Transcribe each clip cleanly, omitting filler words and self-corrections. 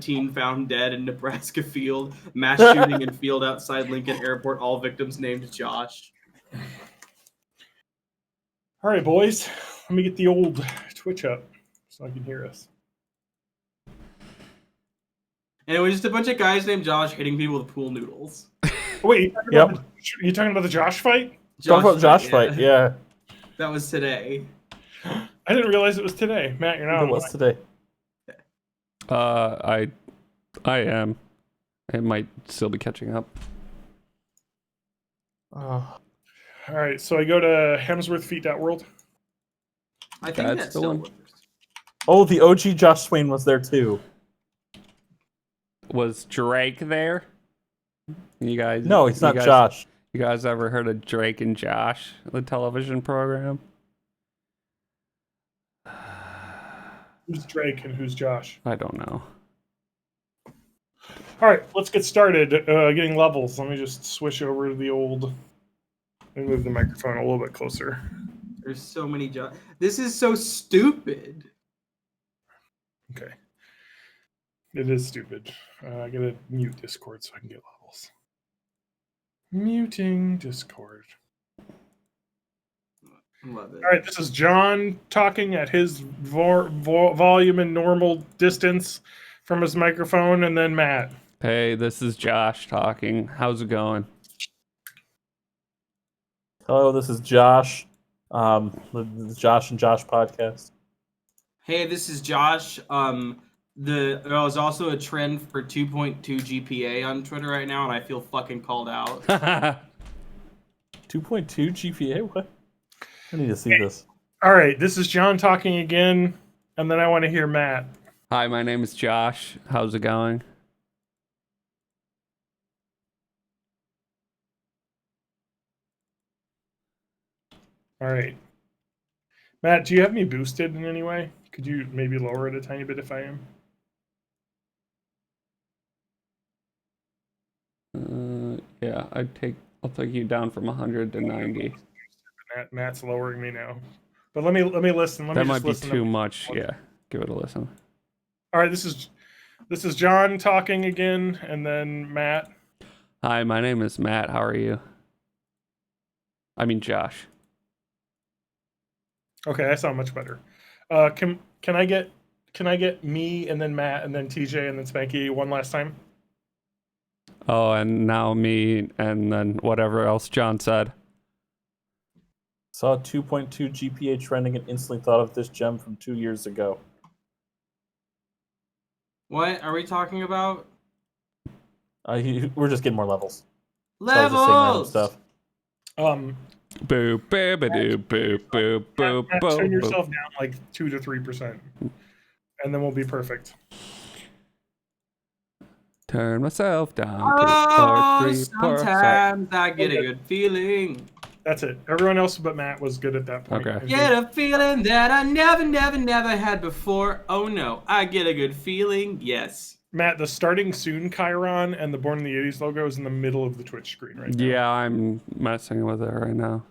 teen found dead in Nebraska field. Mass shooting in field outside Lincoln Airport. All victims named Josh. All right, boys. Let me get the old Twitch up so I can hear us. And it was just a bunch of guys named Josh hitting people with pool noodles. Wait, you talking about the Josh fight? Talking about Josh fight, yeah. That was today. I didn't realize it was today. Matt, you're not on. It was today. I am. It might still be catching up. All right, so I go to HemsworthFeet.world. I think that's still works. Oh, the OG Josh Swain was there too. Was Drake there? You guys? No, he's not Josh. You guys ever heard of Drake and Josh, the television program? Who's Drake and who's Josh? I don't know. All right, let's get started getting levels. Let me just switch over to the old. Let me move the microphone a little bit closer. There's so many Josh. This is so stupid. Okay. It is stupid. I gotta mute Discord so I can get levels. Muting Discord. Love it. All right, this is John talking at his volume and normal distance from his microphone, and then Matt. Hey, this is Josh talking. How's it going? Hello, this is Josh. The Josh and Josh podcast. Hey, this is Josh. There was also a trend for 2.2 GPA on Twitter right now, and I feel fucking called out. 2.2 GPA? What? I need to see this. All right, this is John talking again, and then I want to hear Matt. Hi, my name is Josh. How's it going? All right. Matt, do you have me boosted in any way? Could you maybe lower it a tiny bit if I am? Yeah, I'll take you down from 100 to 90. Matt's lowering me now. But let me listen. That might be too much. Yeah, give it a listen. All right, this is John talking again, and then Matt. Hi, my name is Matt. How are you? I mean Josh. Okay, I sound much better. Can I get me and then Matt and then TJ and then Spanky one last time? Oh, and now me and then whatever else John said. Saw 2.2 GPA trending and instantly thought of this gem from 2 years ago. What are we talking about? We're just getting more levels. Levels! Stuff. Boo, boo, ba doo, boo, boo, boo, Matt, boo. turn yourself down like 2 to 3%, and then we'll be perfect. Turn myself down Oh, to 3%. sometimes I get a good feeling. That's it. Everyone else but Matt was good at that point. Okay. Get a feeling that I never had before. Oh no, I get a good feeling. Yes. Matt, the starting soon Chiron and the Born in the 80s logo is in the middle of the Twitch screen right now. Yeah, I'm messing with it right now.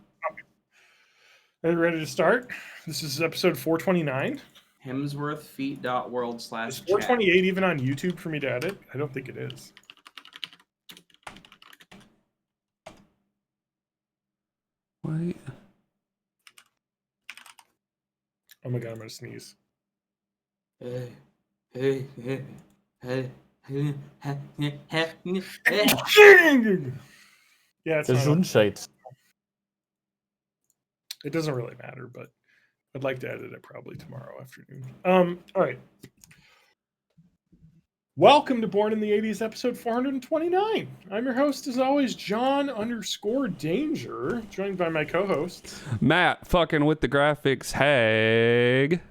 Are you ready to start? This is episode 429. HemsworthFeet.world/chat. Is 428 even on YouTube for me to edit? I don't think it is. Wait. Oh my god, I'm gonna sneeze. Hey. Yeah, it's not Gesundheit. it doesn't really matter, but I'd like to edit it probably tomorrow afternoon. All right. Welcome to Born in the 80s, episode 429. I'm your host, as always, John_Danger, joined by my co-hosts. Matt fucking with the graphics. Hag.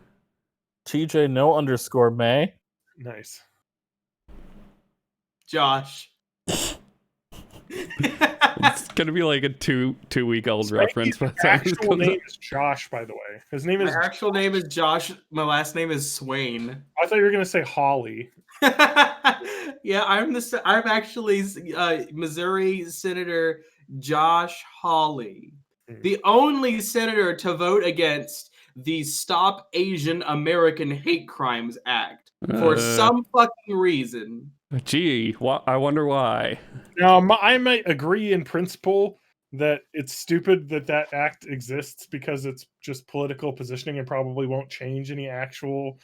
TJ no_May. Nice. Josh. It's gonna be like a two week old reference. His actual name is Josh, by the way. His name is. My actual name is Josh. My last name is Swain. I thought you were gonna say Holly. Yeah, I'm actually Missouri Senator Josh Hawley, the only senator to vote against the Stop Asian American Hate Crimes Act. for some fucking reason. Gee, I wonder why. Now, I might agree in principle that it's stupid that act exists because it's just political positioning and probably won't change any actual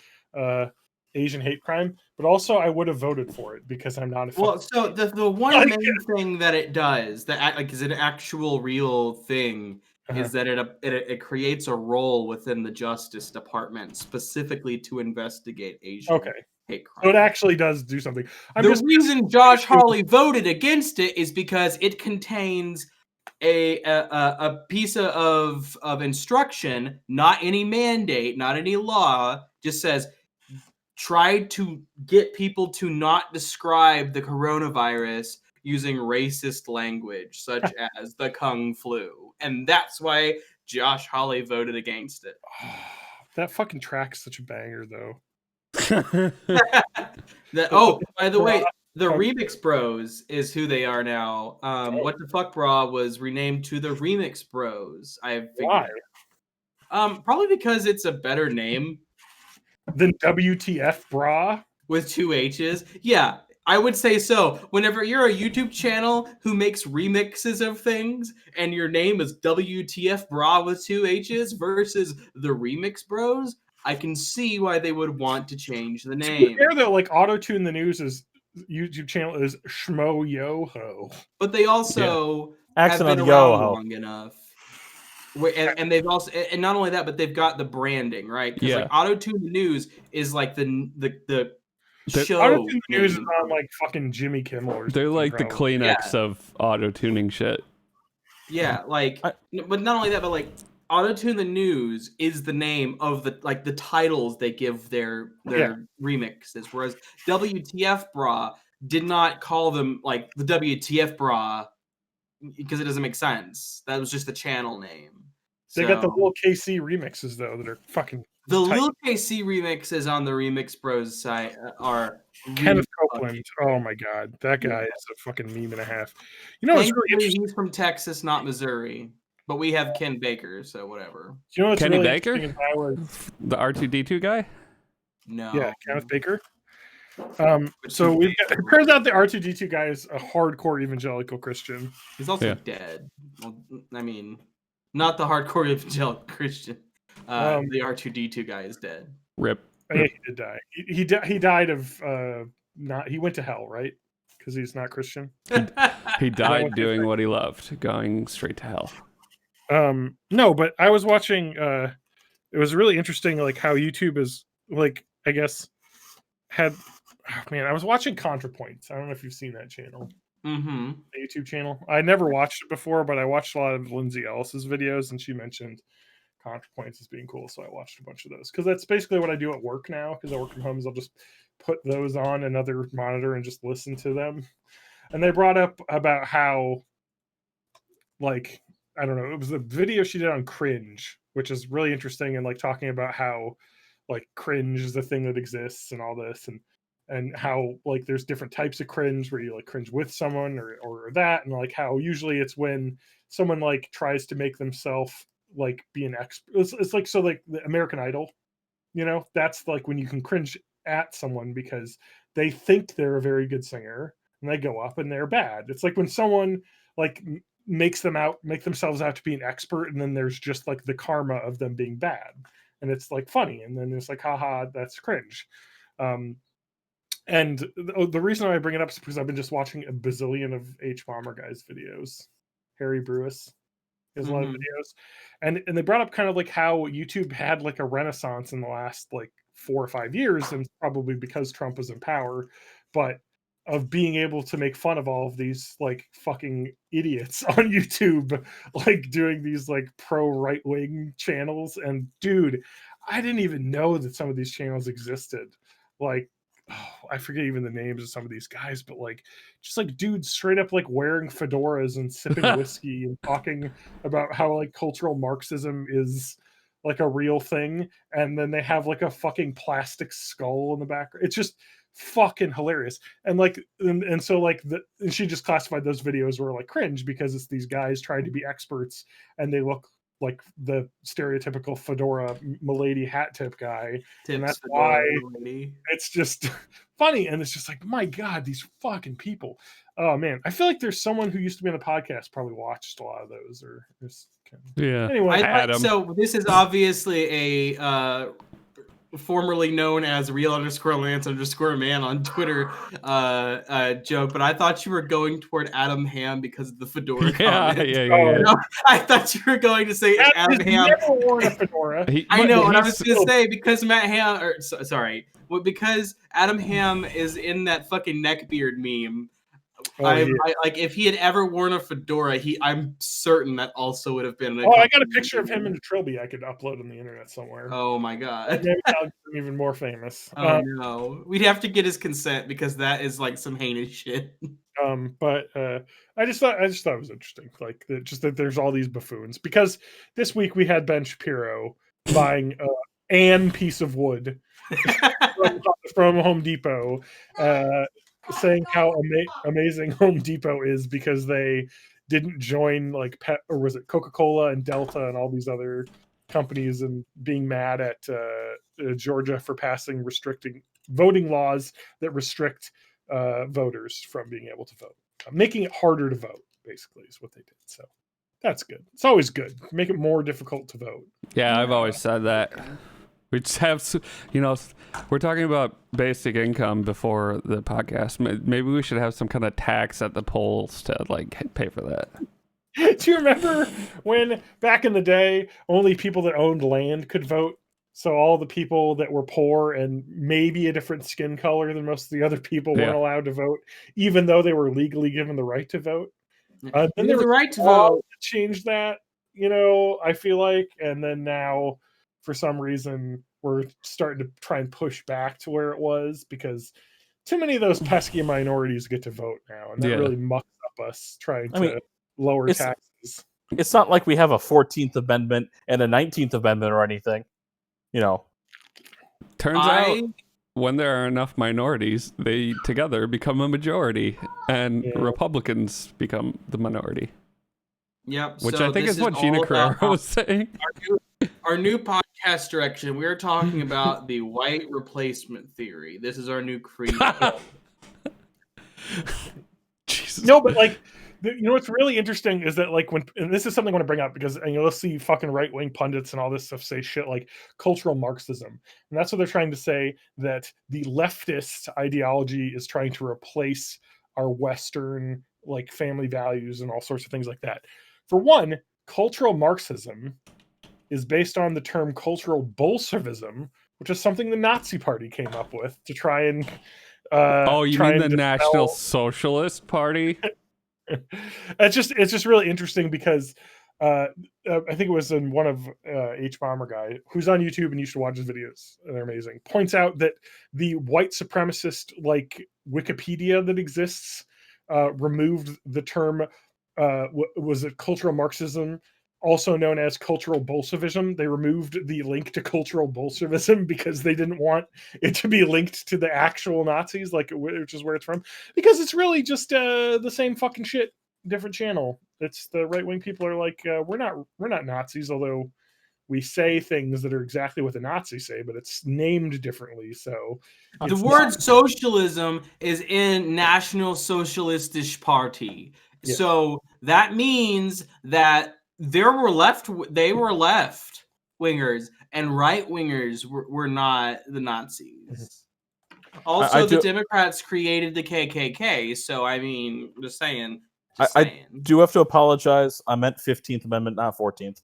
Asian hate crime. But also, I would have voted for it because I'm not a. Well, so the one main thing that it does that like is an actual real thing is that it creates a role within the Justice Department specifically to investigate Asian hate crime. So it actually does do something. The reason Josh Hawley voted against it is because it contains a piece of instruction, not any mandate, not any law, just says try to get people to not describe the coronavirus using racist language such as the Kung flu. And that's why Josh Hawley voted against it. That fucking track's such a banger, though. By the way, the Remix Bros is who they are now. What the Fuck Bra was renamed to the Remix Bros. Why? Probably because it's a better name than WTF Bra with 2 H's. Yeah, I would say so. Whenever you're a YouTube channel who makes remixes of things and your name is WTF Bra with 2 H's versus the Remix Bros, I can see why they would want to change the name. Fair though, like Auto-Tune the News' YouTube channel is Schmo Yo-Ho. But they also have been around long enough. And they've also, and not only that, but they've got the branding, right? Because like Auto-Tune the News is like the show. Auto-Tune the News is on like fucking Jimmy Kimmel. They're like the Kleenex of auto-tuning shit. Yeah, like, but not only that, but like Auto-Tune the News is the name of the titles they give their remixes, whereas WTF Bra did not call them like the WTF Bra because it doesn't make sense. That was just the channel name. They got the Lil KC remixes though that are fucking. The Lil KC remixes on the Remix Bros site are Kenneth Copeland. Oh my god, that guy is a fucking meme and a half. You know, it's really interesting. He's from Texas, not Missouri, but we have Ken Baker, so whatever. You know what's Kenny really Baker, the R2D2 guy. No. Yeah, Kenneth Baker. So it turns out the R2D2 guy is a hardcore evangelical Christian. He's also dead. Well, I mean, not the hardcore evangelical Christian. The R2D2 guy is dead. Rip. Yeah, he did die. He died of he went to hell, right? Because he's not Christian. He died doing what he loved, going straight to hell. No, but I was watching. It was really interesting, like how YouTube is like, I guess had. Oh, man, I was watching ContraPoints. I don't know if you've seen that channel. Mm-hmm. The YouTube channel. I never watched it before, but I watched a lot of Lindsay Ellis's videos, and she mentioned ContraPoints as being cool, so I watched a bunch of those because that's basically what I do at work now. Because I work from home, is I'll just put those on another monitor and just listen to them. And they brought up about how, like, I don't know, it was a video she did on cringe, which is really interesting, and like talking about how like cringe is the thing that exists and all this, and how like there's different types of cringe where you like cringe with someone or that, and like how usually it's when someone like tries to make themselves like be an expert. It's like, so like the American Idol, you know, that's like when you can cringe at someone because they think they're a very good singer and they go up and they're bad. It's like when someone like make themselves out to be an expert, and then there's just like the karma of them being bad, and it's like funny, and then it's like, haha, that's cringe. And the reason I bring it up is because I've been just watching a bazillion of H Bomber guys videos. Harry Brewis has a lot of videos, and they brought up kind of like how YouTube had like a renaissance in the last like 4 or 5 years, and probably because Trump was in power, but of being able to make fun of all of these like fucking idiots on YouTube, like doing these like pro right wing channels. And dude, I didn't even know that some of these channels existed. Like, I forget even the names of some of these guys, but like just like dudes straight up like wearing fedoras and sipping whiskey and talking about how like cultural Marxism is like a real thing, and then they have like a fucking plastic skull in the background. It's just fucking hilarious. And like and so like and she just classified those videos were like cringe because it's these guys trying to be experts and they look like the stereotypical fedora milady hat tip guy, and that's Tips why lady. it's just funny. And it's just like, my God, these fucking people. Oh man, I feel like there's someone who used to be on the podcast probably watched a lot of those, or just Yeah. anyway. Adam. So this is obviously a formerly known as real_Lance_man on Twitter joke, but I thought you were going toward Adam Ham because of the fedora comment. Oh, I thought you were going to say Adam Ham. Never worn a fedora. I know, and I was going to say because Matt Ham, or sorry, well, because Adam Ham is in that fucking neckbeard meme. I like if he had ever worn a fedora, I'm certain that also would have been. I got a picture of him in a trilby I could upload on the internet somewhere. Oh my God! Maybe I'll get him even more famous. Oh no, we'd have to get his consent because that is like some heinous shit. But I just thought it was interesting, like just that there's all these buffoons. Because this week we had Ben Shapiro buying an piece of wood from Home Depot. Saying how amazing Home Depot is because they didn't join like or was it Coca-Cola and Delta and all these other companies and being mad at Georgia for passing restricting voting laws that restrict voters from being able to vote, making it harder to vote basically is what they did. So that's good. It's always good. Make it more difficult to vote. Yeah, I've always said that. We just have, we're talking about basic income before the podcast. Maybe we should have some kind of tax at the polls to like pay for that. Do you remember when back in the day, only people that owned land could vote? So all the people that were poor and maybe a different skin color than most of the other people weren't allowed to vote, even though they were legally given the right to vote. Then there was the right to vote. Change that, I feel like, and then now, for some reason, we're starting to try and push back to where it was because too many of those pesky minorities get to vote now, and that really mucks up us trying to lower taxes. It's not like we have a 14th Amendment and a 19th Amendment or anything. Turns out when there are enough minorities, they together become a majority, and Republicans become the minority. Yep. Which I think is what Gina Carrera was saying. Our new podcast direction, we are talking about the white replacement theory. This is our new creed. Jesus. No, but like, what's really interesting is that like and this is something I want to bring up because you'll see fucking right-wing pundits and all this stuff say shit like cultural Marxism. And that's what they're trying to say, that the leftist ideology is trying to replace our Western like family values and all sorts of things like that. For one, cultural Marxism is based on the term cultural Bolshevism, which is something the Nazi Party came up with to try and you mean the National Socialist Party? It's just really interesting because I think it was in one of H Bomber guy who's on YouTube, and you should watch his videos. They're amazing. Points out that the white supremacist like Wikipedia that exists removed the term was it cultural Marxism, also known as cultural Bolshevism. They removed the link to cultural Bolshevism because they didn't want it to be linked to the actual Nazis, like which is where it's from, because it's really just the same fucking shit, different channel. It's the right-wing people are like, we're not Nazis, although we say things that are exactly what the Nazis say, but it's named differently. So the word socialism is in National Socialistic Party. Yeah. So that means that they were left wingers, and right wingers were not the Nazis. Also, the Democrats created the KKK. So I mean, just saying. I do have to apologize. I meant 15th Amendment, not 14th.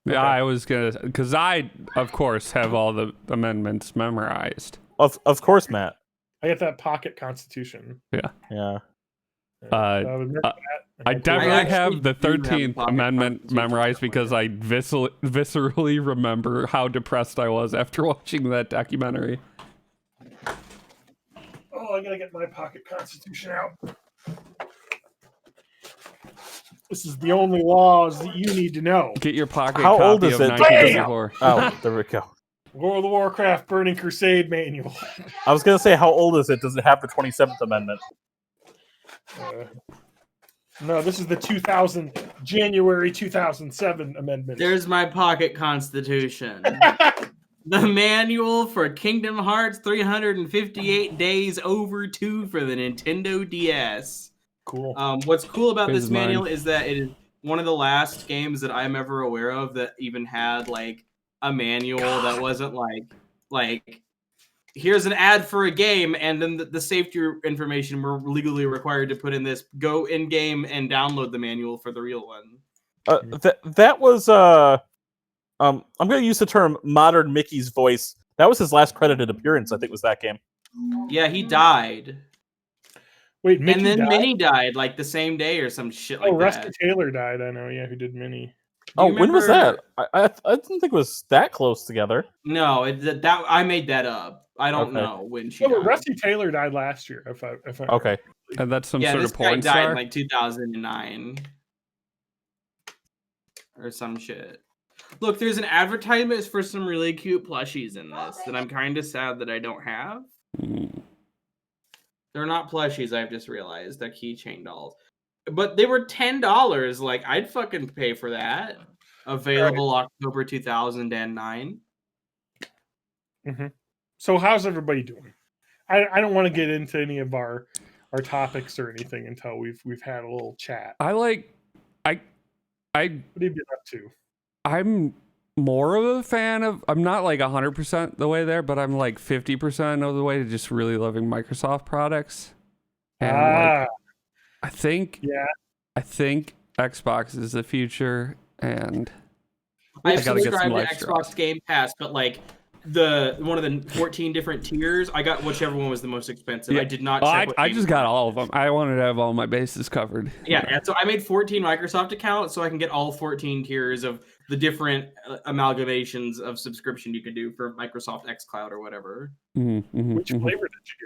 Yeah, okay. I was gonna, because I, of course, have all the amendments memorized. Of course, Matt. I get that pocket Constitution. Yeah. I definitely have the 13th Amendment memorized because I viscerally remember how depressed I was after watching that documentary. Oh, I gotta get my pocket Constitution out. This is the only laws that you need to know. Get your pocket How copy old is of it? 1954. Oh, there we go. World of Warcraft Burning Crusade Manual. I was going to say, how old is it? Does it have the 27th Amendment? No, this is the January 2007 amendment. There's my pocket constitution. The manual for Kingdom Hearts 358 Days Over 2 for the Nintendo DS. Cool. What's cool about Here's this manual mine. is that it is one of the last games that I'm ever aware of that even had like a manual that wasn't like here's an ad for a game and then the safety information we're legally required to put in this. Go in game and download the manual for the real one. That was I'm going to use the term modern Mickey's voice. That was his last credited appearance. I think was that game. Yeah, he died. Wait, Mickey And then died? Minnie died like the same day or some shit like Rusty that. Taylor died. I know. Yeah, who did Minnie? Oh, when was that? I didn't think it was that close together. No, that I made that up. I don't know when she But died. Rusty Taylor died last year. If I Okay. And that's some Yeah, sort this of guy porn died star. in like 2009 or some shit. Look, there's an advertisement for some really cute plushies in this that I'm kind of sad that I don't have. Mm. They're not plushies, I've just realized. They're keychain dolls. But they were $10. Like, I'd fucking pay for that. Available October 2009. Mm-hmm. So how's everybody doing? I don't want to get into any of our topics or anything until we've had a little chat. I What have you been up to? I'm more of a fan of. I'm not like 100% the way there, but I'm like 50% of the way to just really loving Microsoft products. And like, I think Xbox is the future, and I gotta get some subscribed to life Xbox straps. Game Pass, but like one of the 14 different tiers, I got whichever one was the most expensive. Yeah. I did not. Oh, check what I game just got all of them. I wanted to have all my bases covered. Yeah, so I made 14 Microsoft accounts so I can get all 14 tiers of the different amalgamations of subscription you could do for Microsoft xCloud or whatever. Which flavor did you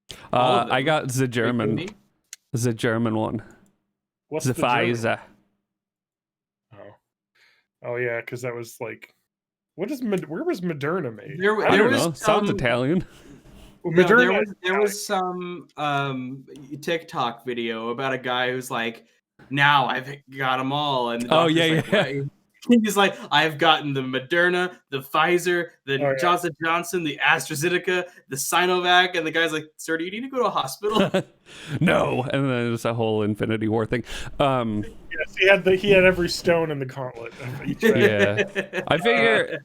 get? All of I them. got the German one. What's The the German? Pfizer. Oh yeah, because that was like, where was Moderna made? I don't was know. Sounds Italian. No, Moderna. there was some TikTok video about a guy who's like, now I've got them all, and the Oh, doctor's yeah, like, yeah. "Why?" He's like, I've gotten the Moderna, the Pfizer, the Johnson Johnson, the AstraZeneca, the Sinovac, and the guy's like, sir, do you need to go to a hospital? No, and then there's a whole Infinity War thing. Yes, he had every stone in the gauntlet. Of each Yeah, I figure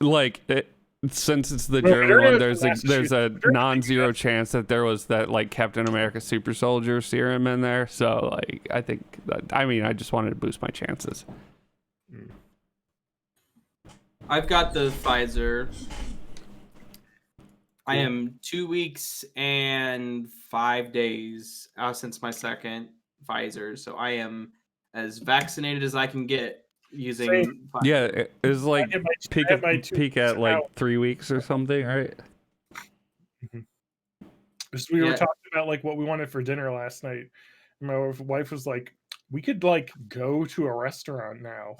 since it's the Well, German Moderna one, is there's a Massachusetts. non-zero chance that there was that like Captain America super soldier serum in there. So like, I think I just wanted to boost my chances. I've got the Pfizer. I am 2 weeks and 5 days out since my second Pfizer, so I am as vaccinated as I can get using Pfizer. Yeah, it was like I had peak my at 2 weeks like out. 3 weeks or something, right? We were talking about like what we wanted for dinner last night. My wife was like, "We could like go to a restaurant now."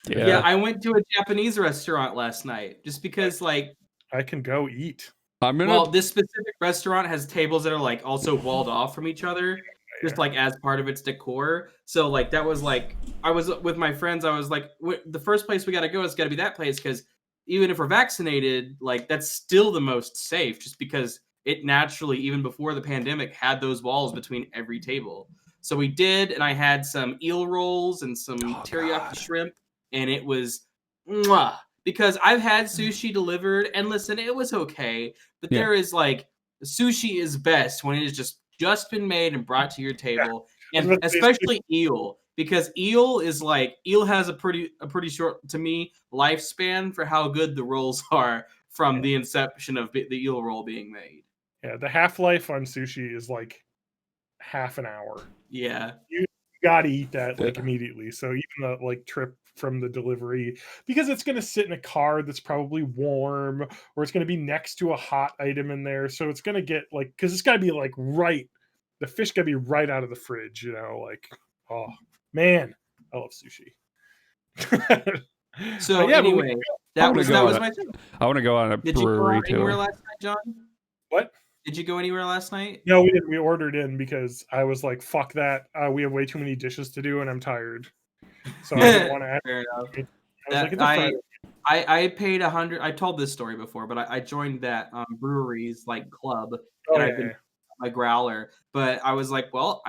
Yeah, I went to a Japanese restaurant last night just because like I can go eat. well, this specific restaurant has tables that are like also walled off from each other, just like as part of its decor. So like that was like I was with my friends. I was like, the first place we got to go is got to be that place because even if we're vaccinated, like that's still the most safe, just because it naturally, even before the pandemic, had those walls between every table. So we did, and I had some eel rolls and some teriyaki shrimp, and it was mwah. Because I've had sushi delivered, and listen, it was okay. But there is like sushi is best when it has just been made and brought to your table, and especially eel, because eel has a pretty short, to me, lifespan for how good the rolls are from the inception of the eel roll being made. Yeah, the half-life on sushi is like half an hour. Yeah, you got to eat that like immediately. So even the like trip from the delivery, because it's going to sit in a car that's probably warm, or it's going to be next to a hot item in there, so it's going to get like, because it's got to be like the fish got to be right out of the fridge, like, oh man, I love sushi. So anyway, that was my thing. I want to go on a Did you go brewery out anywhere tour. last night, John? What? Did you go anywhere last night? No, we didn't. We ordered in because I was like, "Fuck that! We have way too many dishes to do, and I'm tired." So I didn't want to add. Fair enough. I was like, "It's a Friday." I paid $100. I told this story before, but I joined that breweries like club, Oh, and yeah, I've been yeah. a growler. But I was like, well,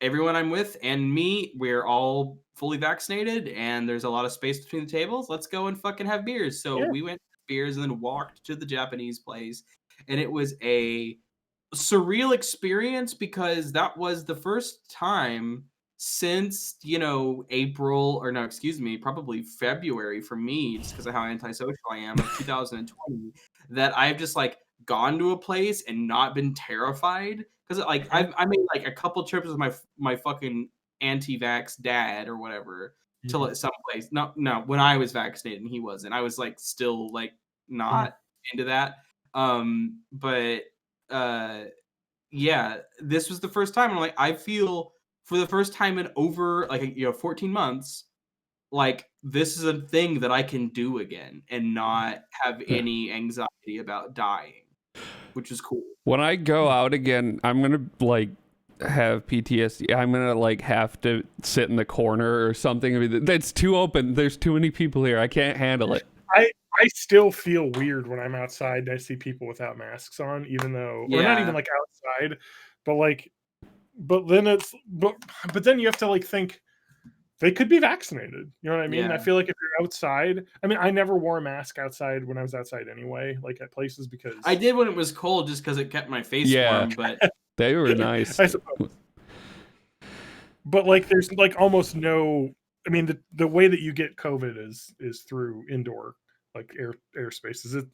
everyone I'm with and me, we're all fully vaccinated, and there's a lot of space between the tables. Let's go and fucking have beers. So Yeah. we went to beers and then walked to the Japanese place, and it was a surreal experience because that was the first time since April, or no, excuse me, probably February for me, just because of how antisocial I am, of 2020, that I've just like gone to a place and not been terrified, because like I made like a couple trips with my fucking anti-vax dad or whatever to like some place. No, when I was vaccinated and he wasn't, I was like still like not into that. But yeah, this was the first time. I'm like, I feel for the first time in over 14 months, like this is a thing that I can do again and not have any anxiety about dying, which is cool. When I go out again, I'm gonna like have PTSD. I'm gonna like have to sit in the corner or something. I mean, it's too open. There's too many people here. I can't handle it. I still feel weird when I'm outside and I see people without masks on, even though, or not even like outside, but then you have to like think they could be vaccinated. You know what I mean? Yeah. I feel like if you're outside, I mean, I never wore a mask outside when I was outside anyway, like at places, because I did when it was cold just because it kept my face warm, but they were nice. I suppose. But like, there's like almost no. I mean, the way that you get COVID is through indoor like airspace. Is it?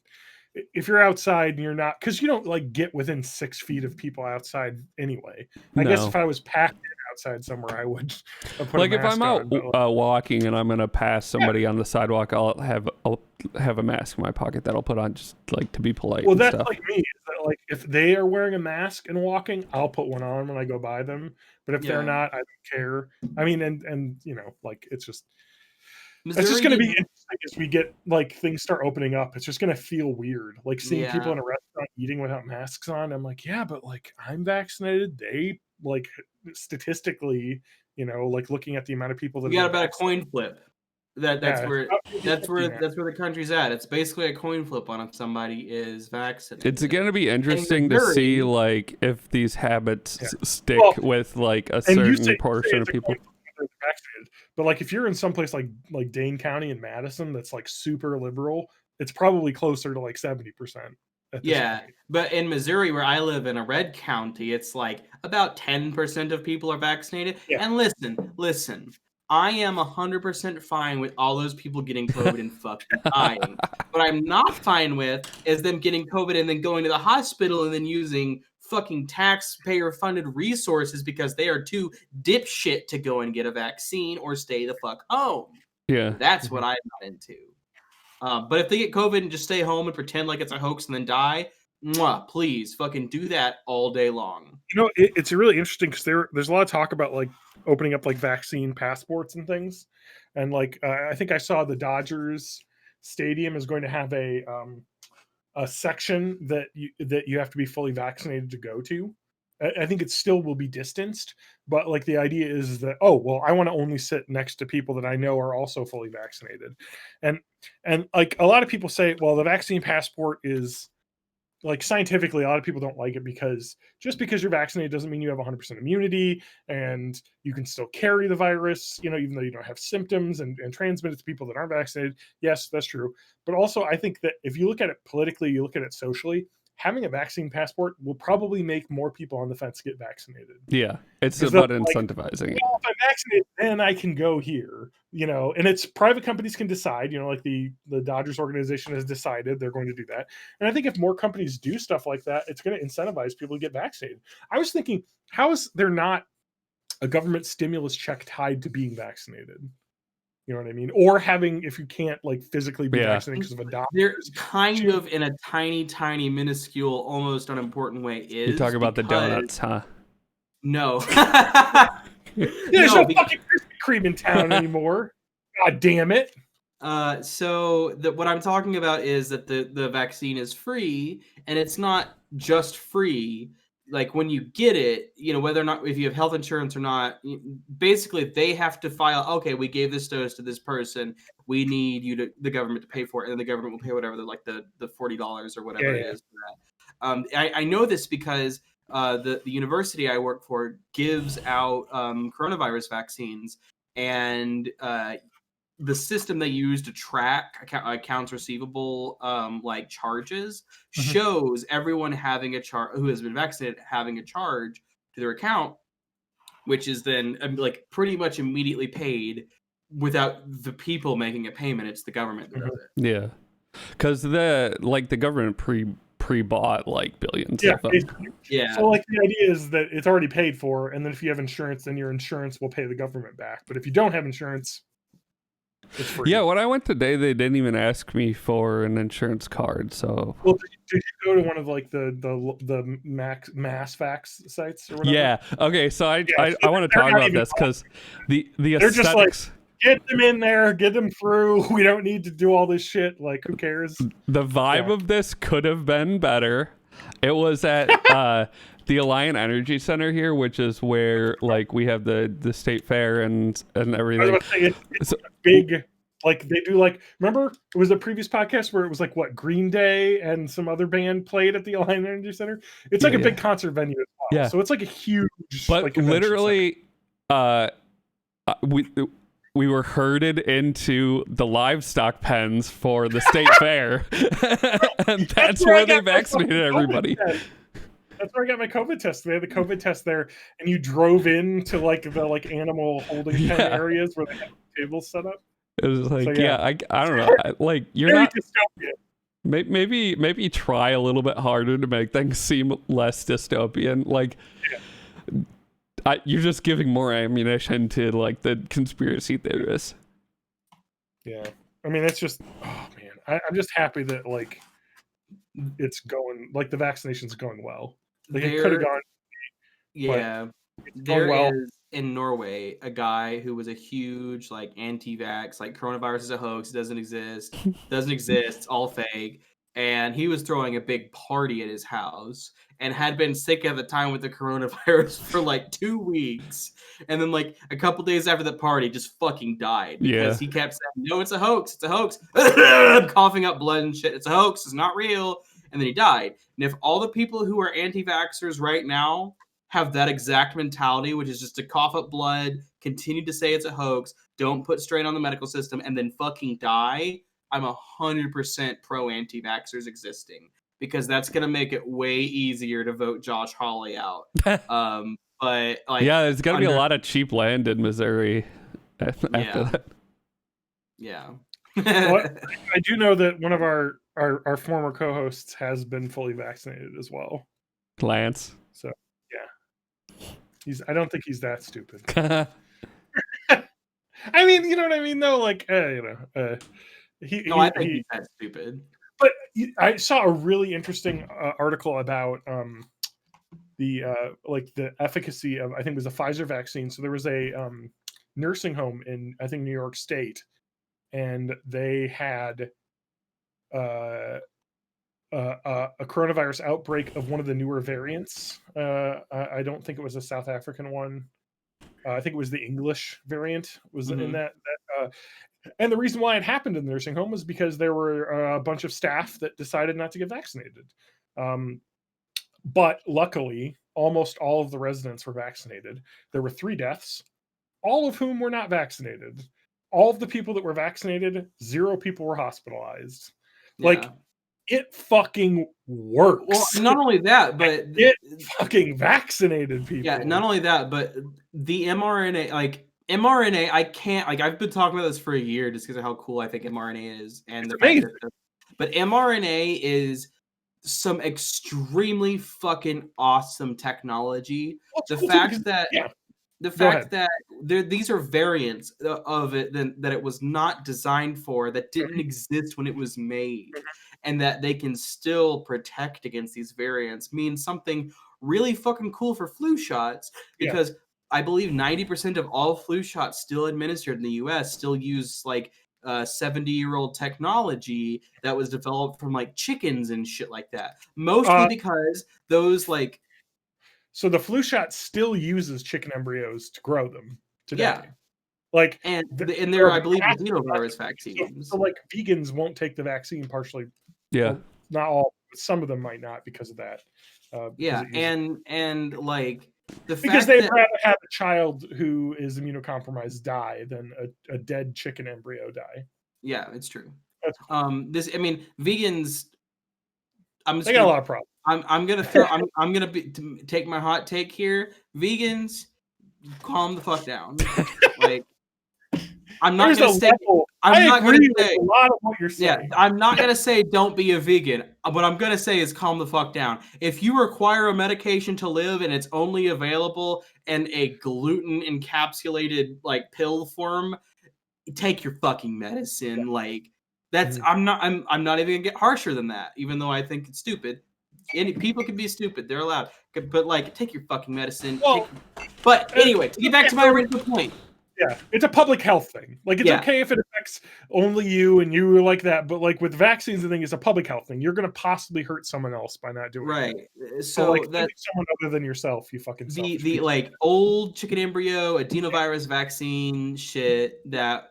If you're outside and you're not, because you don't like get within 6 feet of people outside anyway. I guess if I was packed outside somewhere, I would put like a if mask I'm out walking and I'm gonna pass somebody on the sidewalk, I'll have a mask in my pocket that I'll put on just like to be polite. Well, that's stuff. like me. Is that, like if they are wearing a mask and walking, I'll put one on when I go by them. But if they're not, I don't care. I mean, and like it's just. It's just going to be interesting as we get like things start opening up. It's just going to feel weird, like seeing people in a restaurant eating without masks on. I'm like, yeah, but like I'm vaccinated. They like statistically, like looking at the amount of people that you got about a coin flip. That's where the country's at. It's basically a coin flip on if somebody is vaccinated. It's going to be interesting to see like if these habits stick with like a certain portion of people. Vaccinated. But like if you're in some place like Dane County in Madison that's like super liberal, it's probably closer to like 70%. Yeah, but in Missouri, where I live in a red county, it's like about 10% of people are vaccinated. Yeah. And listen, I am 100% fine with all those people getting COVID and fucking dying. What I'm not fine with is them getting COVID and then going to the hospital and then using fucking taxpayer-funded resources because they are too dipshit to go and get a vaccine or stay the fuck home. Yeah. That's what I'm not into. But if they get COVID and just stay home and pretend like it's a hoax and then die, please fucking do that all day long. It's really interesting because there's a lot of talk about like opening up like vaccine passports and things. And like I think I saw the Dodgers stadium is going to have a section that you have to be fully vaccinated to go to. I think it still will be distanced, but like the idea is that, I want to only sit next to people that I know are also fully vaccinated. And like a lot of people say, well, the vaccine passport is like scientifically, a lot of people don't like it because just because you're vaccinated doesn't mean you have 100% immunity and you can still carry the virus, even though you don't have symptoms and transmit it to people that aren't vaccinated. Yes, that's true. But also I think that if you look at it politically, you look at it socially, having a vaccine passport will probably make more people on the fence get vaccinated. Yeah, it's about incentivizing it. Well, if I'm vaccinated, then I can go here, and it's private companies can decide, like the Dodgers organization has decided they're going to do that. And I think if more companies do stuff like that, it's going to incentivize people to get vaccinated. I was thinking, how is there not a government stimulus check tied to being vaccinated? You know what I mean? Or having, if you can't like physically be vaccinated because of a doctor. There's kind of in a tiny, tiny, minuscule, almost unimportant way is. You talk about the donuts, huh? No. There's no fucking Krispy Kreme in town anymore. God damn it. What I'm talking about is that the vaccine is free, and it's not just free. Like when you get it, whether or not if you have health insurance or not, basically they have to file. Okay, we gave this dose to this person. We need the government to pay for it, and the government will pay whatever the $40 or whatever it is for that. I know this because the university I work for gives out coronavirus vaccines, and the system they use to track accounts receivable like charges shows everyone having who has been vaccinated having a charge to their account, which is then like pretty much immediately paid without the people making a payment. It's the government that does it. Yeah, because the government pre-bought like billions of them. Yeah. So like the idea is that it's already paid for, and then if you have insurance, then your insurance will pay the government back. But if you don't have insurance, it's free. Yeah, when I went today, they didn't even ask me for an insurance card. So, well, did you go to one of like the mass fax sites or whatever? Yeah. Okay. So I want to talk about this because the they're aesthetics. Just like, get them in there, get them through. We don't need to do all this shit. Like, who cares? The vibe of this could have been better. It was at the Alliant Energy Center here, which is where like we have the state fair and everything. I was about to say, it's big. Like they do, like, remember it was a previous podcast where it was like what Green Day and some other band played at the Alliant Energy Center. It's like a big concert venue as well. Yeah. So it's like a huge. But like, literally, we were herded into the livestock pens for the state fair, and that's where they vaccinated everybody. That's where I got my COVID test. They had the COVID test there, and you drove into like the animal holding pen areas where they had tables set up. It was like, So, I don't know. Like you're Very not. dystopian. Maybe try a little bit harder to make things seem less dystopian. Like, you're just giving more ammunition to like the conspiracy theorists. Yeah, I mean, it's just, oh man, I'm just happy that like it's going, like the vaccination's going well. Like it could have gone. Yeah, there is in Norway a guy who was a huge like anti-vax, like coronavirus is a hoax, it doesn't exist, it's all fake. And he was throwing a big party at his house and had been sick at the time with the coronavirus for like 2 weeks. And then like a couple days after the party just fucking died because he kept saying, no, it's a hoax. Coughing up blood and shit. It's a hoax. It's not real. And then he died. And if all the people who are anti-vaxxers right now have that exact mentality, which is just to cough up blood, continue to say it's a hoax, don't put strain on the medical system, and then fucking die, I'm 100% pro anti-vaxxers existing because that's going to make it way easier to vote Josh Hawley out. But like, there's going to be a lot of cheap land in Missouri after that. Yeah. Well, I do know that one of our former co-hosts has been fully vaccinated as well. Lance. So, I don't think he's that stupid. I mean, you know what I mean, though. Like, I think he's that stupid. But I saw a really interesting article about the efficacy of, I think it was a Pfizer vaccine. So there was a nursing home in, I think, New York State, and they had a coronavirus outbreak of one of the newer variants. I don't think it was a South African one. I think it was the English variant was in that. And the reason why it happened in the nursing home was because there were a bunch of staff that decided not to get vaccinated. But luckily, almost all of the residents were vaccinated. There were 3 deaths, all of whom were not vaccinated. All of the people that were vaccinated, 0 people were hospitalized. Like, it fucking works. Well, not only that, but it fucking vaccinated people. Yeah, not only that, but the mRNA, I can't, I've been talking about this for a year just because of how cool I think mRNA is. And the fact that, but mRNA is some extremely fucking awesome technology. The fact that these are variants of it that it was not designed for, that didn't exist when it was made, and that they can still protect against these variants means something really fucking cool for flu shots, because I believe 90% of all flu shots still administered in the US still use like 70-year-old technology that was developed from like chickens and shit like that. Mostly because those like so the flu shot still uses chicken embryos to grow them today. Yeah. Like and there I believe adenovirus vaccines. So like vegans won't take the vaccine partially. Yeah. Well, not all, but some of them might not because of that. Yeah, and like the because fact they'd that rather have a child who is immunocompromised die than a dead chicken embryo die. yeah, it's true. That's Vegans. They got a lot of problems. I'm gonna throw. I'm gonna take my hot take here. Vegans, calm the fuck down. Like, I'm not gonna say. I'm not gonna say a lot of what you're saying. Yeah, I'm not gonna say don't be a vegan. What I'm gonna say is calm the fuck down. If you require a medication to live and it's only available in a gluten encapsulated like pill form, take your fucking medicine. Yeah. Like that's I'm not even gonna get harsher than that, even though I think it's stupid. People can be stupid, they're allowed. But like, take your fucking medicine. But anyway, to get back to my original point. Yeah, it's a public health thing. Like, it's okay if it affects only you and you like that, but like with vaccines, the thing is a public health thing. You're going to possibly hurt someone else by not doing it. Right. So like, that's someone other than yourself. You fucking the like old chicken embryo adenovirus vaccine shit that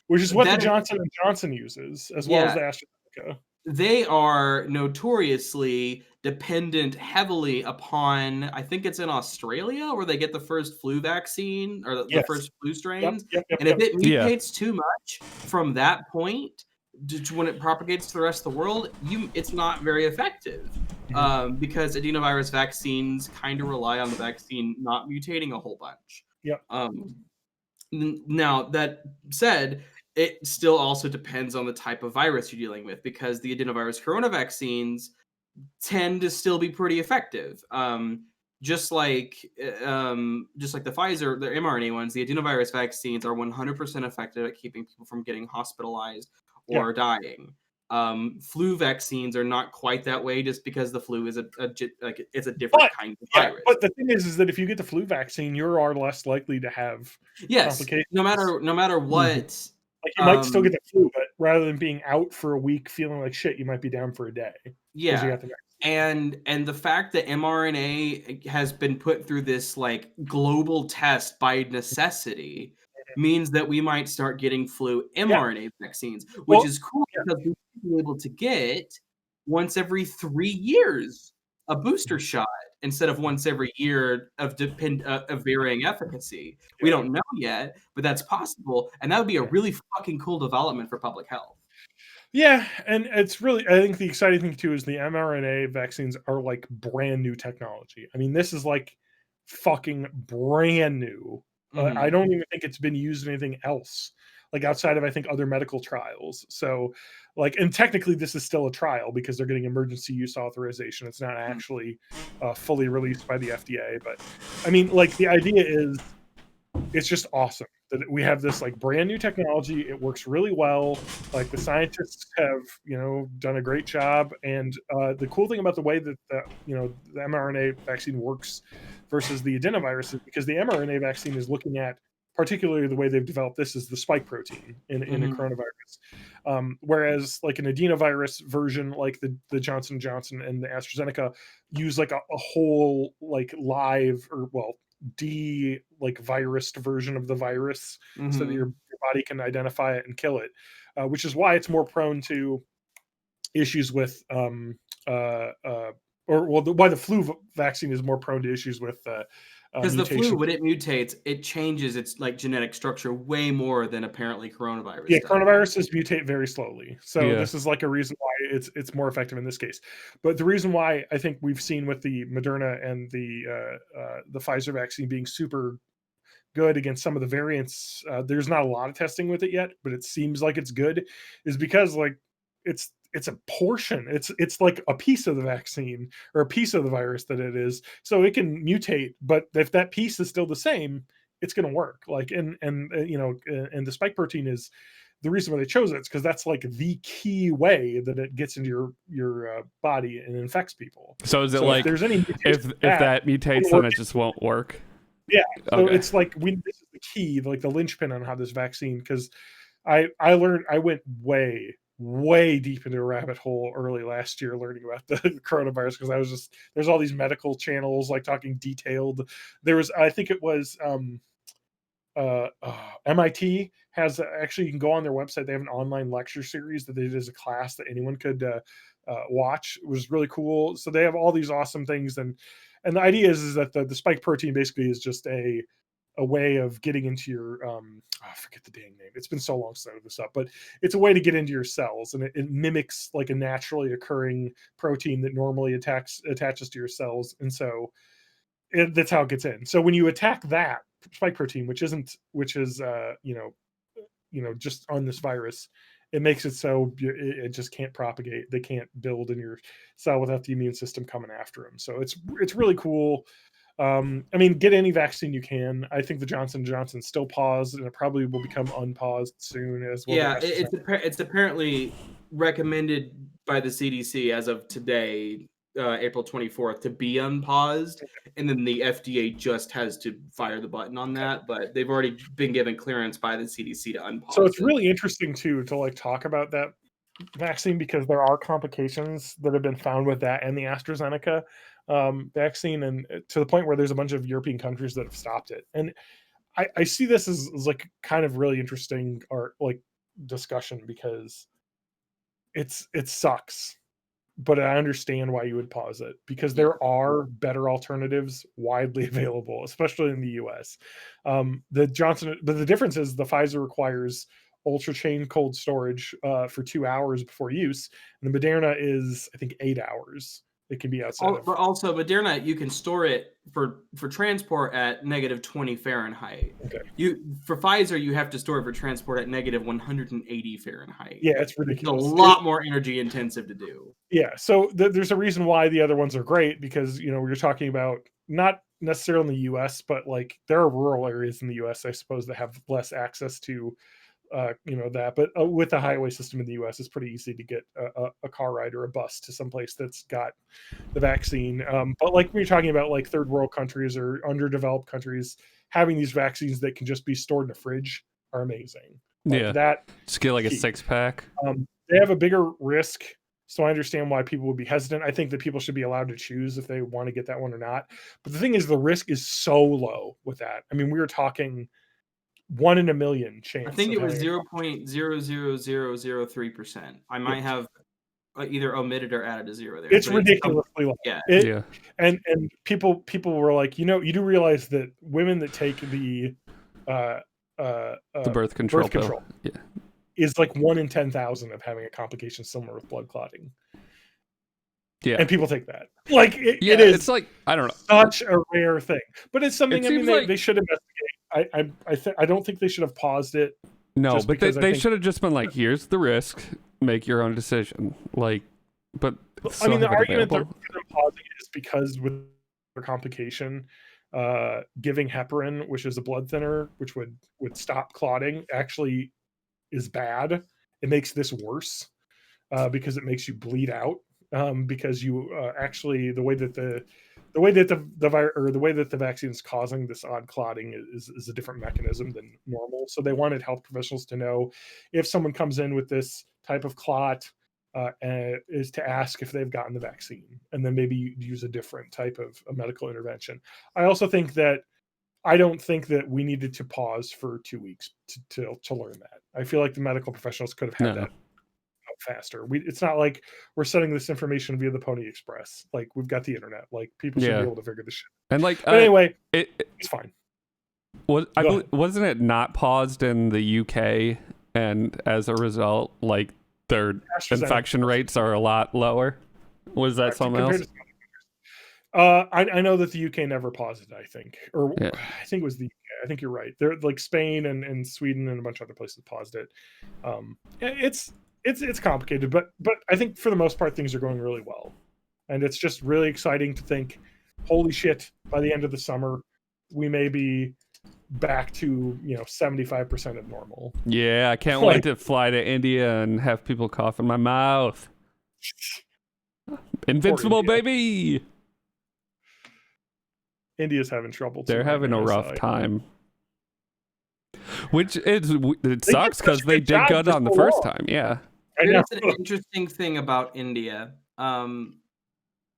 which is what the Johnson & Johnson uses, as well as the AstraZeneca. They are notoriously dependent heavily upon, I think it's in Australia, where they get the first flu vaccine or the first flu strains. And if it mutates too much from that point to when it propagates to the rest of the world, it's not very effective. Because adenovirus vaccines kind of rely on the vaccine not mutating a whole bunch. Now, that said, it still also depends on the type of virus you're dealing with, because the adenovirus corona vaccines tend to still be pretty effective. Just like the Pfizer, the mRNA ones, the adenovirus vaccines are 100% effective at keeping people from getting hospitalized or dying. Flu vaccines are not quite that way, just because the flu is it's a different kind of virus. But the thing is that if you get the flu vaccine, you are less likely to have complications. No matter what. Like, you might still get the flu, but rather than being out for a week feeling like shit, you might be down for a day. Yeah. You got the vaccine. And the fact that mRNA has been put through this like global test by necessity means that we might start getting flu mRNA vaccines, which is cool because we'll be able to get once every 3 years a booster shot instead of once every year of varying efficacy. We don't know yet, but that's possible, and that would be a really fucking cool development for public health. Yeah, and it's really, I think the exciting thing too is the mRNA vaccines are like brand new technology. I mean, this is like fucking brand new. I don't even think it's been used in anything else, like outside of, I think, other medical trials. So like, and technically this is still a trial because they're getting emergency use authorization. It's not actually fully released by the FDA, but I mean, like, the idea is, it's just awesome that we have this like brand new technology. It works really well. Like, the scientists have, done a great job. And the cool thing about the way that the mRNA vaccine works versus the adenovirus is because the mRNA vaccine is looking at, particularly the way they've developed this, is the spike protein in a coronavirus. Whereas like an adenovirus version, like the Johnson & Johnson and the AstraZeneca, use like a whole like live or virused version of the virus, so that your body can identify it and kill it, which is why it's more prone to issues with why the flu vaccine is more prone to issues with because the flu, when it mutates, it changes its like genetic structure way more than apparently coronavirus. Yeah, coronaviruses mutate very slowly. So this is like a reason why it's more effective in this case. But the reason why I think we've seen with the Moderna and the Pfizer vaccine being super good against some of the variants, there's not a lot of testing with it yet, but it seems like it's good, is because like it's a portion. It's like a piece of the vaccine or a piece of the virus that it is. So it can mutate, but if that piece is still the same, it's going to work. Like, and the spike protein is the reason why they chose it. It's because that's like the key way that it gets into your body and infects people. So is it like, if there's any if that mutates, then it just won't work? Yeah. So it's like, this is the key, like the linchpin on how this vaccine, because I went way deep into a rabbit hole early last year learning about the coronavirus, because I was just, there's all these medical channels like talking detailed. There was, I think it was MIT has, actually, you can go on their website. They have an online lecture series that they did as a class that anyone could watch. It was really cool. So they have all these awesome things, and the idea is that the spike protein basically is just a way of getting into your I forget the dang name. It's been so long since I looked this up, but it's a way to get into your cells, and it mimics like a naturally occurring protein that normally attaches to your cells, and so that's how it gets in. So when you attack that spike protein, which is just on this virus, it makes it so it just can't propagate. They can't build in your cell without the immune system coming after them. So it's really cool. I mean, get any vaccine you can. I think the Johnson & Johnson's still paused, and it probably will become unpaused soon as well. Yeah, it's apparently recommended by the CDC as of today, April 24th, to be unpaused, and then the FDA just has to fire the button on that. But they've already been given clearance by the CDC to unpause. So it's really interesting too to like talk about that vaccine, because there are complications that have been found with that and the AstraZeneca vaccine, and to the point where there's a bunch of European countries that have stopped it. And I see this as like kind of really interesting or like discussion, because it sucks, but I understand why you would pause it, because there are better alternatives widely available, especially in the US. But the difference is the Pfizer requires ultra chain cold storage for 2 hours before use, and the Moderna is, I think, 8 hours. It can be outside. But also, Moderna, you can store it for transport at -20 Fahrenheit. Okay. For Pfizer, you have to store it for transport at -180 Fahrenheit. Yeah, it's ridiculous. It's a lot more energy intensive to do. Yeah, so there's a reason why the other ones are great, because we're talking about not necessarily in the U.S., but like there are rural areas in the U.S., I suppose, that have less access to that. But with the highway system in the U.S., it's pretty easy to get a car ride or a bus to some place that's got the vaccine. But like when you're talking about like third world countries or underdeveloped countries, having these vaccines that can just be stored in a fridge are amazing. Like that just get like a 6-pack. They have a bigger risk, so I understand why people would be hesitant. I think that people should be allowed to choose if they want to get that one or not. But the thing is, the risk is so low with that. I mean, we were talking 1 in a million chance. I think it was 0.00003%. I might have either omitted or added a zero there. It's ridiculously low. Yeah. And people were like, you do realize that women that take the birth control is like 1 in 10,000 of having a complication similar with blood clotting. Yeah, and people take that like it is. It's like, I don't know, such a rare thing, but it's something. I mean, they should investigate. I don't think they should have paused it. No, but they should have just been like, here's the risk, make your own decision. Like, but I mean, the argument they're pausing it is because with the complication, giving heparin, which is a blood thinner, which would stop clotting, actually is bad. It makes this worse because it makes you bleed out. Because you actually the way that the vaccine is causing this odd clotting is a different mechanism than normal. So they wanted health professionals to know if someone comes in with this type of clot, is to ask if they've gotten the vaccine, and then maybe use a different type of a medical intervention. I also think that I don't think that we needed to pause for 2 weeks to learn that. I feel like the medical professionals could have had that faster. It's not like we're sending this information via the Pony Express. Like, we've got the internet. Like, people should be able to figure this shit out. And like, but anyway, it's fine. Wasn't it not paused in the UK, and as a result, like, their infection rates are a lot lower? Was that something else? I know that the UK never paused it, I think. I think it was the UK. I think you're right. They're like Spain and Sweden and a bunch of other places paused it. It's complicated, but I think for the most part things are going really well, and it's just really exciting to think, holy shit! By the end of the summer, we may be back to 75% of normal. Yeah, I can't wait to fly to India and have people cough in my mouth. Invincible, baby. India's having trouble. They're having a rough time. Which it did sucks such because a they good did job good for on the so first long. time. Yeah. I know. Here's an interesting thing about India.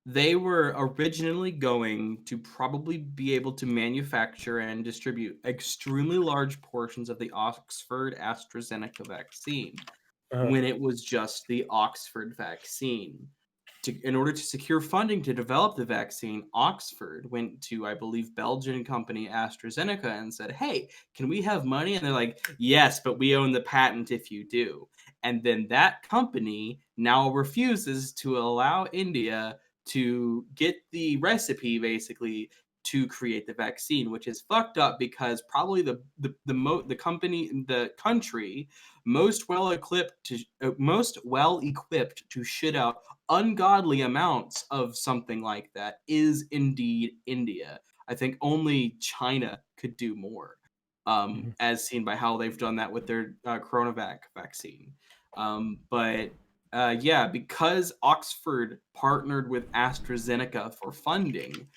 They were originally going to probably be able to manufacture and distribute extremely large portions of the Oxford AstraZeneca vaccine when it was just the Oxford vaccine. In order to secure funding to develop the vaccine, Oxford went to, I believe, Belgian company AstraZeneca and said, hey, can we have money? And they're like, yes, but we own the patent if you do. And then that company now refuses to allow India to get the recipe, basically, to create the vaccine, which is fucked up because probably the country most well equipped to shit out ungodly amounts of something like that is indeed India. I think only China could do more, as seen by how they've done that with their coronavac vaccine. Yeah, because Oxford partnered with AstraZeneca for funding,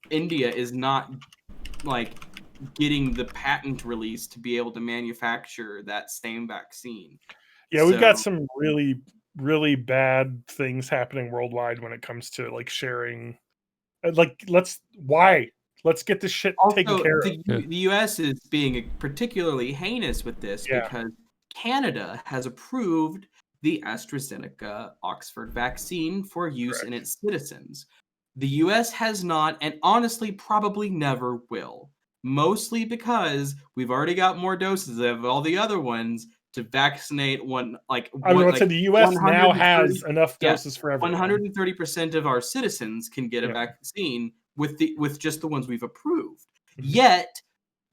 India is not like getting the patent release to be able to manufacture that same vaccine. Yeah, we've got some really, really bad things happening worldwide when it comes to like sharing. Like, let's get this shit taken care of. The U.S. is being particularly heinous with this because Canada has approved the AstraZeneca Oxford vaccine for use in its citizens. The U.S. has not, and honestly probably never will. Mostly because we've already got more doses of all the other ones to vaccinate one. I was going to say the U.S. now has enough doses for everyone. 130% of our citizens can get a vaccine with just the ones we've approved. Yet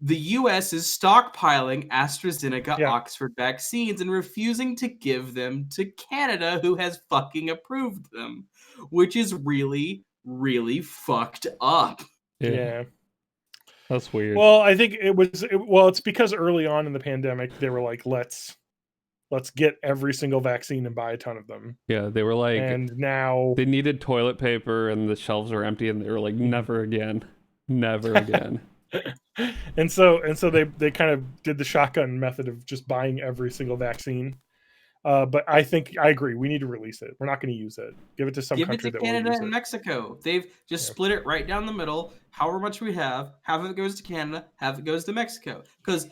the U.S. is stockpiling AstraZeneca Oxford vaccines and refusing to give them to Canada, who has fucking approved them, which is really, really fucked up. Yeah. That's weird. Well, I think it's because early on in the pandemic, they were like, let's get every single vaccine and buy a ton of them. Yeah, they were like, and now they needed toilet paper and the shelves were empty, and they were like, never again. and so they kind of did the shotgun method of just buying every single vaccine. But I think I agree. We need to release it. We're not going to use it. Give it to some country that will use it. Canada and Mexico. They've just split it right down the middle. However much we have, half of it goes to Canada, half of it goes to Mexico. Because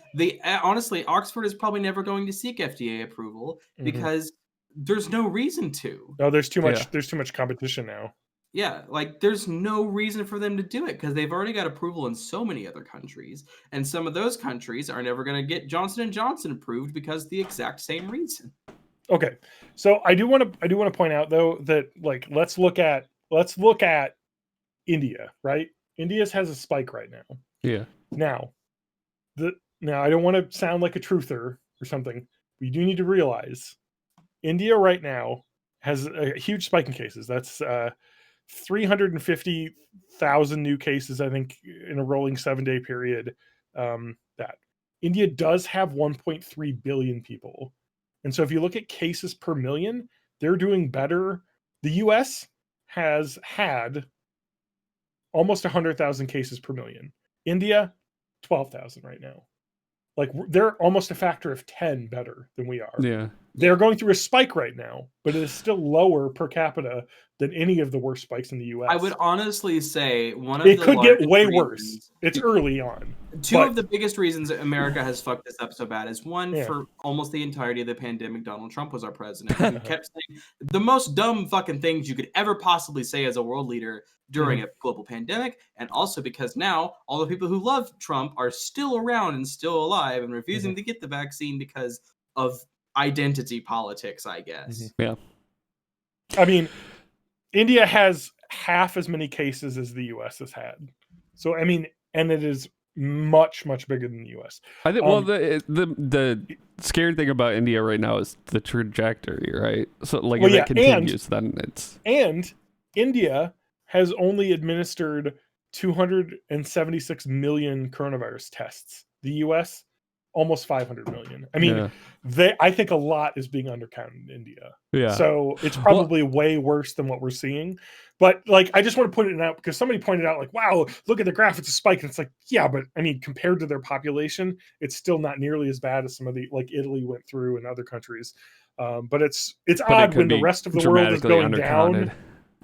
honestly, Oxford is probably never going to seek FDA approval because there's no reason to. No, there's too much. There's too much competition now. Yeah, like there's no reason for them to do it because they've already got approval in so many other countries, and some of those countries are never going to get Johnson & Johnson approved because the exact same reason. Okay, so I do want to point out though that like let's look at India, right? India has a spike right now. Yeah. Now I don't want to sound like a truther or something. We do need to realize India right now has a huge spike in cases. That's 350,000 new cases, I think, in a rolling 7-day period. That India does have 1.3 billion people. And so if you look at cases per million, they're doing better. The US has had almost 100,000 cases per million. India, 12,000 right now. Like they're almost a factor of 10 better than we are. Yeah. They're going through a spike right now, but it is still lower per capita than any of the worst spikes in the US. I would honestly say it could get way worse. It's early on. Two of the biggest reasons America has fucked this up so bad is one, for almost the entirety of the pandemic, Donald Trump was our president and kept saying the most dumb fucking things you could ever possibly say as a world leader during a global pandemic, and also because now all the people who love Trump are still around and still alive and refusing to get the vaccine because of identity politics, I guess. Yeah. I mean, India has half as many cases as the US has had. So, I mean, and it is much, much bigger than the US. I think, well, the scary thing about India right now is the trajectory, right? So, like, if it continues, then it's... And India has only administered 276 million coronavirus tests. The US almost 500 million. I mean, I think a lot is being undercounted in India. Yeah. So it's probably way worse than what we're seeing. But like, I just want to put it out because somebody pointed out, like, wow, look at the graph, it's a spike. And it's like, yeah, but I mean, compared to their population, it's still not nearly as bad as some of the, like Italy went through and other countries. But it's odd when the rest of the world is going down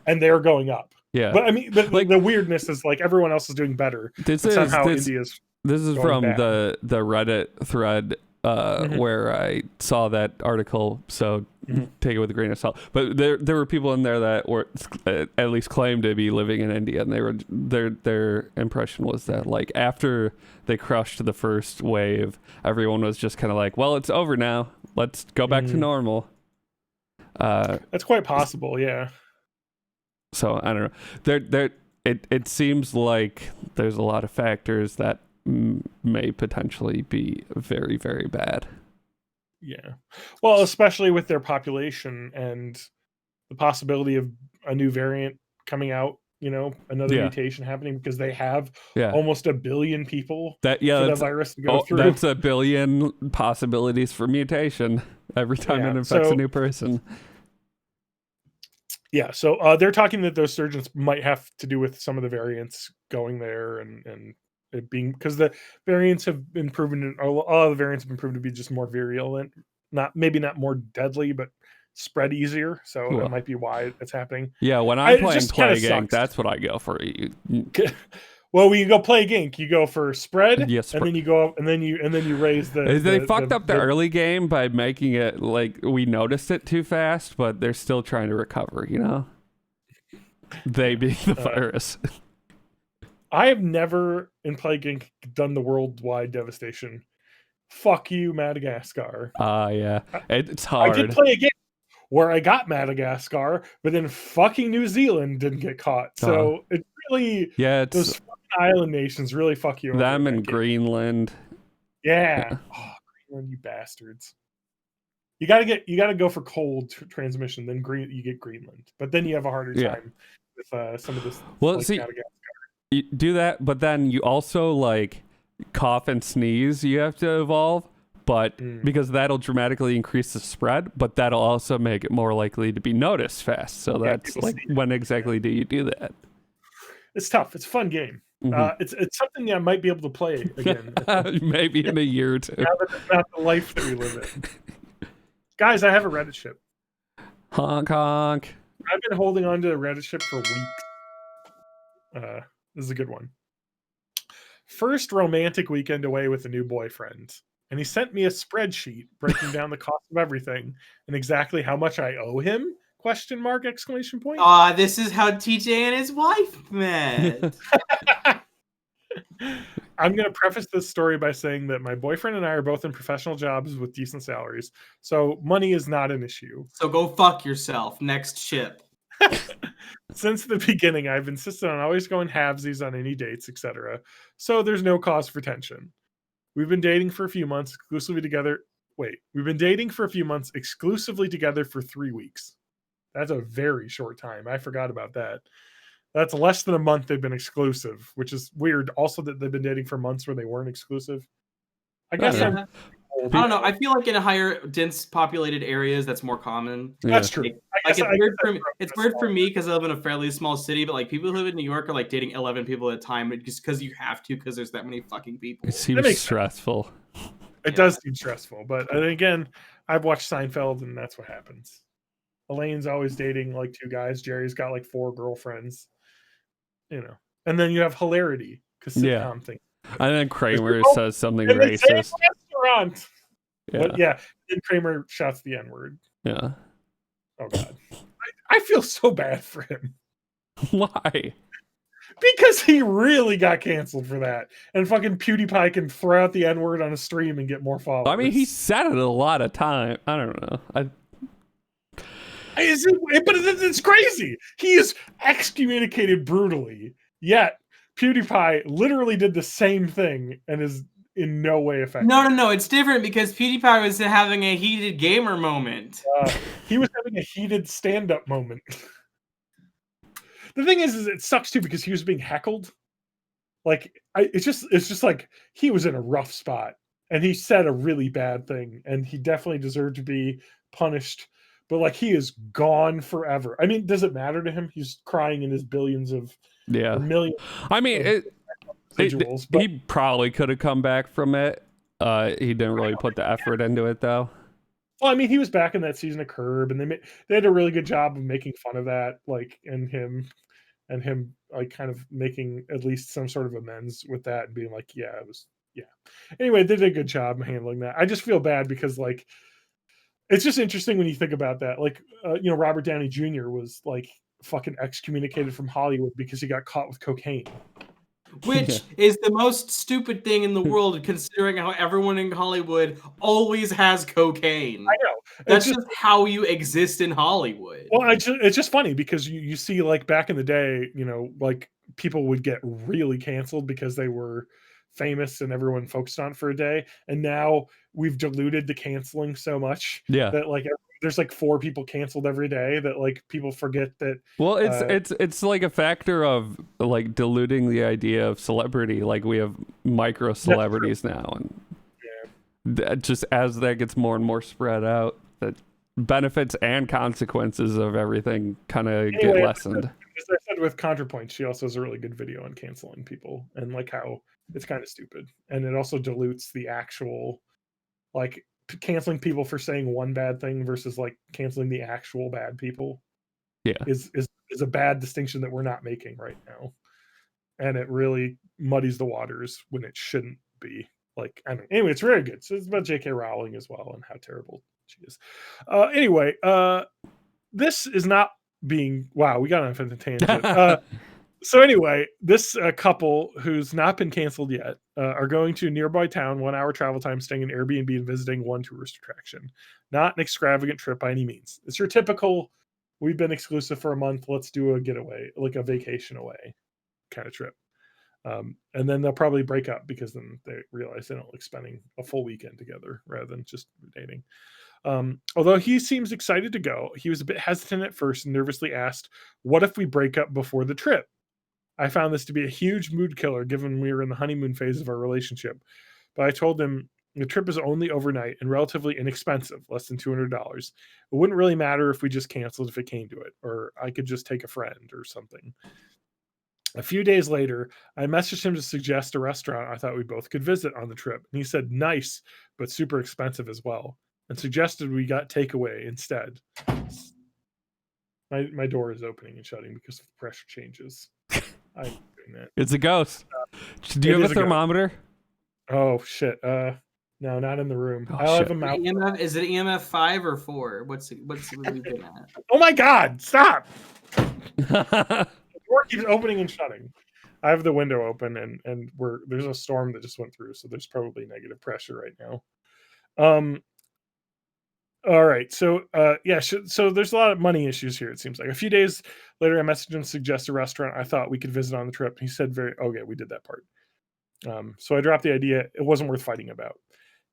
and they're going up. Yeah. But I mean, like, the weirdness is like everyone else is doing better. This is from the Reddit thread where I saw that article, so take it with a grain of salt. But there were people in there that were at least claimed to be living in India, and they were their impression was that like after they crushed the first wave, everyone was just kind of like, well, it's over now. Let's go back to normal. That's quite possible, yeah. So I don't know. It seems like there's a lot of factors that may potentially be very, very bad. Yeah. Well, especially with their population and the possibility of a new variant coming out, another mutation happening because they have almost 1 billion people for the virus to go through. That's 1 billion possibilities for mutation every time it infects a new person. Yeah, so they're talking that those surgeons might have to do with some of the variants going there and it being because the variants have been proven, all the variants have been proven to be just more virulent, maybe not more deadly, but spread easier. So that might be why it's happening. Yeah, when I'm playing Plague Inc., that's what I go for. Well, when you go Plague Inc., you go for spread, and then you go up, and then you raise the. They fucked up the early game by making it like we noticed it too fast, but they're still trying to recover. They being the virus. I have never in Plague Inc. done the worldwide devastation. Fuck you, Madagascar. Yeah, it's hard. I did play a game where I got Madagascar, but then fucking New Zealand didn't get caught. So it really, those fucking island nations really fuck you. Them and Greenland. Yeah. Oh, Greenland, you bastards. You gotta go for cold transmission. Then you get Greenland, but then you have a harder time with some of this. Well, see, Madagascar. You do that, but then you also like cough and sneeze. You have to evolve. But because that'll dramatically increase the spread, but that'll also make it more likely to be noticed fast. So that's like, when exactly do you do that? It's tough. It's a fun game. It's something that I might be able to play again. Maybe in a year or two. Now that it's not the life that we live in. Guys, I have a Reddit ship. Honk honk. I've been holding on to the Reddit ship for weeks. This is a good one. First romantic weekend away with a new boyfriend. And he sent me a spreadsheet breaking down the cost of everything and exactly how much I owe him? ? Exclamation point. This is how TJ and his wife met. I'm going to preface this story by saying that my boyfriend and I are both in professional jobs with decent salaries. So money is not an issue. So go fuck yourself. Next ship. Since the beginning, I've insisted on always going halvesies on any dates, etc. So there's no cause for tension. We've been dating for a few months exclusively together. We've been dating for a few months exclusively together for 3 weeks. That's a very short time. I forgot about that. That's less than a month they've been exclusive, which is weird. Also that they've been dating for months where they weren't exclusive. I guess I don't know. I feel like in higher, dense populated areas, that's more common. That's true. It's weird for me because I live in a fairly small city, but like people who live in New York are like dating 11 people at a time just because you have to, because there's that many fucking people. It seems stressful. It does seem stressful, but again, I've watched Seinfeld, and that's what happens. Elaine's always dating like 2 guys. Jerry's got like 4 girlfriends. And then you have hilarity because sitcom thing. And then Kramer says something racist. Restaurant. But then Kramer shouts the N-word. Yeah. Oh god. I feel so bad for him. Why? Because he really got canceled for that. And fucking PewDiePie can throw out the N-word on a stream and get more followers. I mean, he said it a lot of time. I don't know. But it's crazy. He is excommunicated brutally. Yet PewDiePie literally did the same thing and is in no way affected. No. It's different because PewDiePie was having a heated gamer moment. He was having a heated stand-up moment. The thing is it sucks too because he was being heckled. Like it's just like he was in a rough spot, and he said a really bad thing, and he definitely deserved to be punished. But like, he is gone forever. I mean, does it matter to him? He's crying in his billions of Yeah. or millions. I mean, Residuals, but he probably could have come back from it. He didn't really put the effort into it, though. well, I mean, he was back in that season of Curb, and they had a really good job of making fun of that, like, and him like kind of making at least some sort of amends with that and being like, yeah, it was, yeah. Anyway, they did a good job handling that. I just feel bad because like, it's just interesting when you think about that. Like, you know, Robert Downey Jr. was like fucking excommunicated from Hollywood because he got caught with cocaine. Which is the most stupid thing in the world, considering how everyone in Hollywood always has cocaine. I know. That's just how you exist in Hollywood. Well, it's just funny because you see, like, back in the day, you know, like, people would get really canceled because they were famous and everyone focused on it for a day. And now we've diluted the canceling so much that like there's like 4 people canceled every day that like people forget that. Well, it's like a factor of like diluting the idea of celebrity. Like we have micro celebrities now, and just as that gets more and more spread out, the benefits and consequences of everything kind of get lessened. As I said with ContraPoint, she also has a really good video on canceling people and like how it's kind of stupid, and it also dilutes the actual like canceling people for saying one bad thing versus like canceling the actual bad people. Yeah, is a bad distinction that we're not making right now, and it really muddies the waters when it shouldn't be. Like, I mean, anyway, it's very good. So it's about J.K. Rowling as well and how terrible she is. Anyway, this is not being wow. We got off on a tangent. So anyway, this couple who's not been canceled yet are going to a nearby town, 1 hour travel time, staying in Airbnb and visiting one tourist attraction. Not an extravagant trip by any means. It's your typical, we've been exclusive for a month, let's do a getaway, like a vacation away kind of trip. And then they'll probably break up because then they realize they don't like spending a full weekend together rather than just dating. Although he seems excited to go, he was a bit hesitant at first and nervously asked, what if we break up before the trip? I found this to be a huge mood killer given we were in the honeymoon phase of our relationship. But I told him the trip is only overnight and relatively inexpensive, less than $200. It wouldn't really matter if we just canceled if it came to it, or I could just take a friend or something. A few days later, I messaged him to suggest a restaurant I thought we both could visit on the trip. And he said, nice, but super expensive as well, and suggested we got takeaway instead. My door is opening and shutting because of the pressure changes. I'm doing that. It's a ghost. Do you have a thermometer? Oh shit! No, not in the room. Oh, I'll have a mouth. Is it EMF 5 or 4? What's we've been at? Oh my god! Stop! The door keeps opening and shutting. I have the window open, and there's a storm that just went through, so there's probably negative pressure right now. All right, so so there's a lot of money issues here. It seems like a few days later, I messaged him to suggest a restaurant I thought we could visit on the trip. He said, "Okay, we did that part." So I dropped the idea. It wasn't worth fighting about.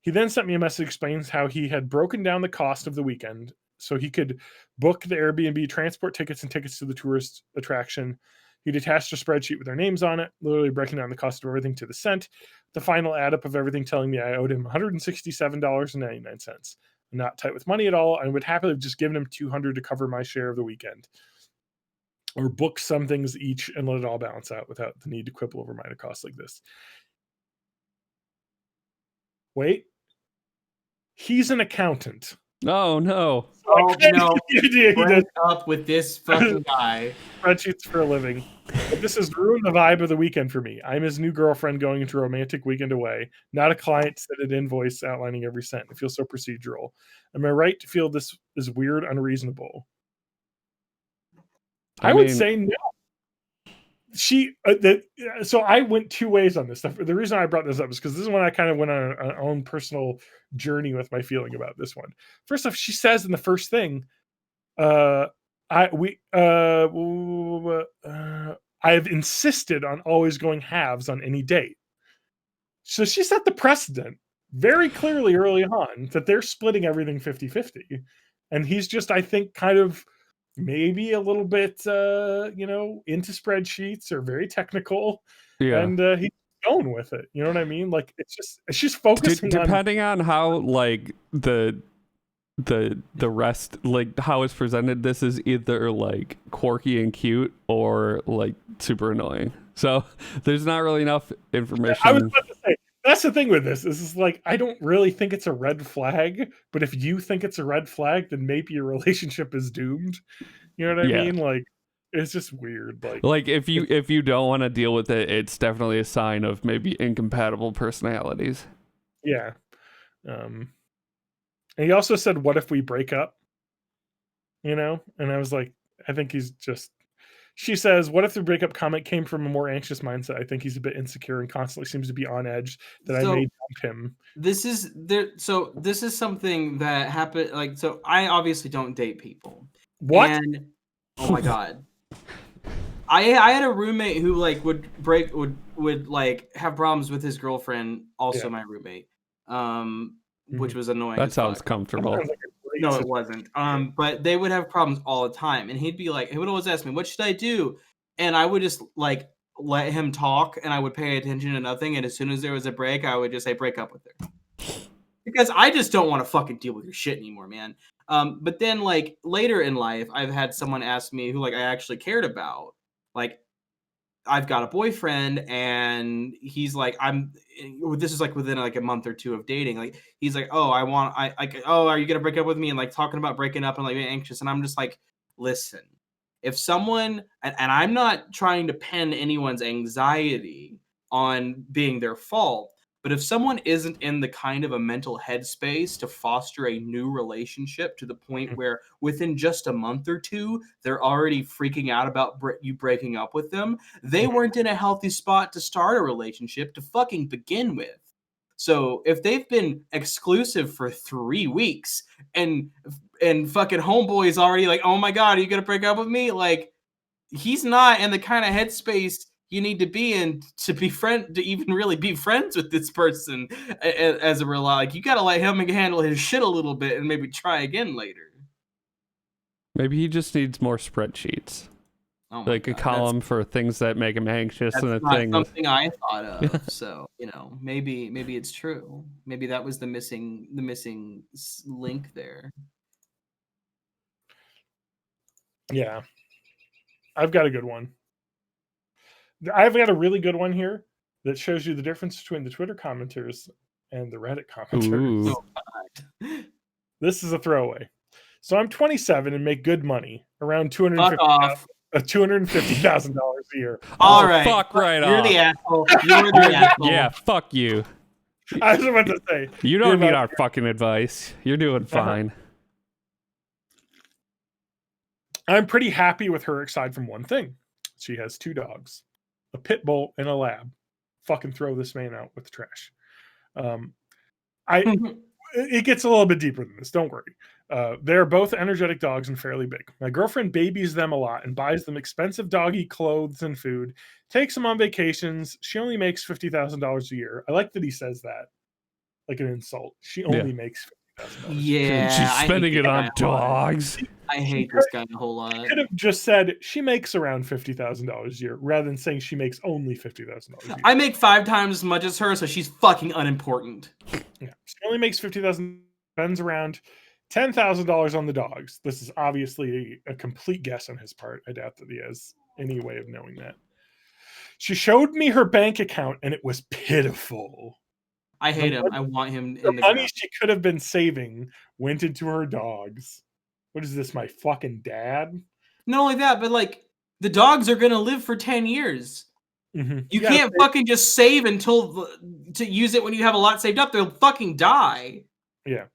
He then sent me a message explains how he had broken down the cost of the weekend so he could book the Airbnb, transport tickets, and tickets to the tourist attraction. He'd attached a spreadsheet with our names on it, literally breaking down the cost of everything to the cent. The final add up of everything telling me I owed him $167.99. I'm not tight with money at all. I would happily have just given him $200 to cover my share of the weekend, or book some things each and let it all balance out without the need to quibble over minor costs like this. Wait, he's an accountant. Oh no! Oh no! Break up with this fucking guy. Spreadsheets for a living. But this has ruined the vibe of the weekend for me. I'm his new girlfriend going into a romantic weekend away, not a client sent an invoice outlining every cent. It feels so procedural. Am I right to feel this is weird, unreasonable? I would say no. So I went 2 ways on this stuff. The reason I brought this up is because this is when I kind of went on an own personal journey with my feeling about this one. First off, she says in the first thing, I've insisted on always going halves on any date. So she set the precedent very clearly early on that they're splitting everything 50-50. And he's just, I think, kind of maybe a little bit, into spreadsheets or very technical. Yeah. And going with it. You know what I mean? Like she's focusing on depending on how like the rest, like how it's presented, this is either like quirky and cute or like super annoying. So there's not really enough information. I was about to say, that's the thing with this. Is like I don't really think it's a red flag, but if you think it's a red flag, then maybe your relationship is doomed. You know what I mean? Like it's just weird. Like if you don't want to deal with it, it's definitely a sign of maybe incompatible personalities. Yeah. And he also said, "What if we break up?" You know, and I was like, I think he's just. She says, "What if the breakup comment came from a more anxious mindset? I think he's a bit insecure and constantly seems to be on edge. That I may dump him." This is there. So this is something that happened. Like, so I obviously don't date people. What? And, oh my god. I had a roommate who like would like have problems with his girlfriend, also my roommate. Which was annoying. That sounds comfortable. No, it wasn't. But they would have problems all the time, and he would always ask me, "What should I do?" And I would just like let him talk, and I would pay attention to nothing. And as soon as there was a break, I would just say, "Break up with her," because I just don't want to fucking deal with your shit anymore, man. But then like later in life, I've had someone ask me who like I actually cared about, like, I've got a boyfriend, and he's like, this is like within like a month or two of dating. Like, he's like, oh, are you gonna break up with me? And like talking about breaking up and like being anxious. And I'm just like, listen, if someone, and I'm not trying to pin anyone's anxiety on being their fault, but if someone isn't in the kind of a mental headspace to foster a new relationship to the point where within just a month or two, they're already freaking out about you breaking up with them, they weren't in a healthy spot to start a relationship to fucking begin with. So if they've been exclusive for 3 weeks and fucking homeboy's already like, oh my God, are you going to break up with me? Like, he's not in the kind of headspace you need to be in to even really be friends with this person as a real, like, you got to let him handle his shit a little bit and maybe try again later. Maybe he just needs more spreadsheets. Oh like God, a column for things that make him anxious, and a not thing something I thought of. So, you know, maybe it's true. Maybe that was the missing link there. Yeah. I've got a good one. I've got a really good one here that shows you the difference between the Twitter commenters and the Reddit commenters. Oh, this is a throwaway. So I'm 27 and make good money, around $250,000 a year. All right. Fuck right You're off. The asshole. You're the asshole. Yeah, fuck you. I was about to say. You don't need our fucking advice. You're doing fine. I'm pretty happy with her aside from one thing. She has 2 dogs, a pit bull and a lab. Fucking throw this man out with the trash. It gets a little bit deeper than this. Don't worry. They're both energetic dogs and fairly big. My girlfriend babies them a lot and buys them expensive doggy clothes and food, takes them on vacations. She only makes $50,000 a year. I like that he says that like an insult. She only makes $50,000. Yeah. She's spending it on dogs. I hate this guy a whole lot. I could have just said she makes around $50,000 a year rather than saying she makes only $50,000 a year. I make 5 times as much as her, so she's fucking unimportant. Yeah, she only makes $50,000, spends around $10,000 on the dogs. This is obviously a complete guess on his part. I doubt that he has any way of knowing that. She showed me her bank account and it was pitiful. I hate him. I want him in the money she could have been saving went into her dogs. What is this, my fucking dad? Not only that, but like the dogs are gonna live for 10 years. Mm-hmm. You can't fucking just save to use it when you have a lot saved up. They'll fucking die. Yeah,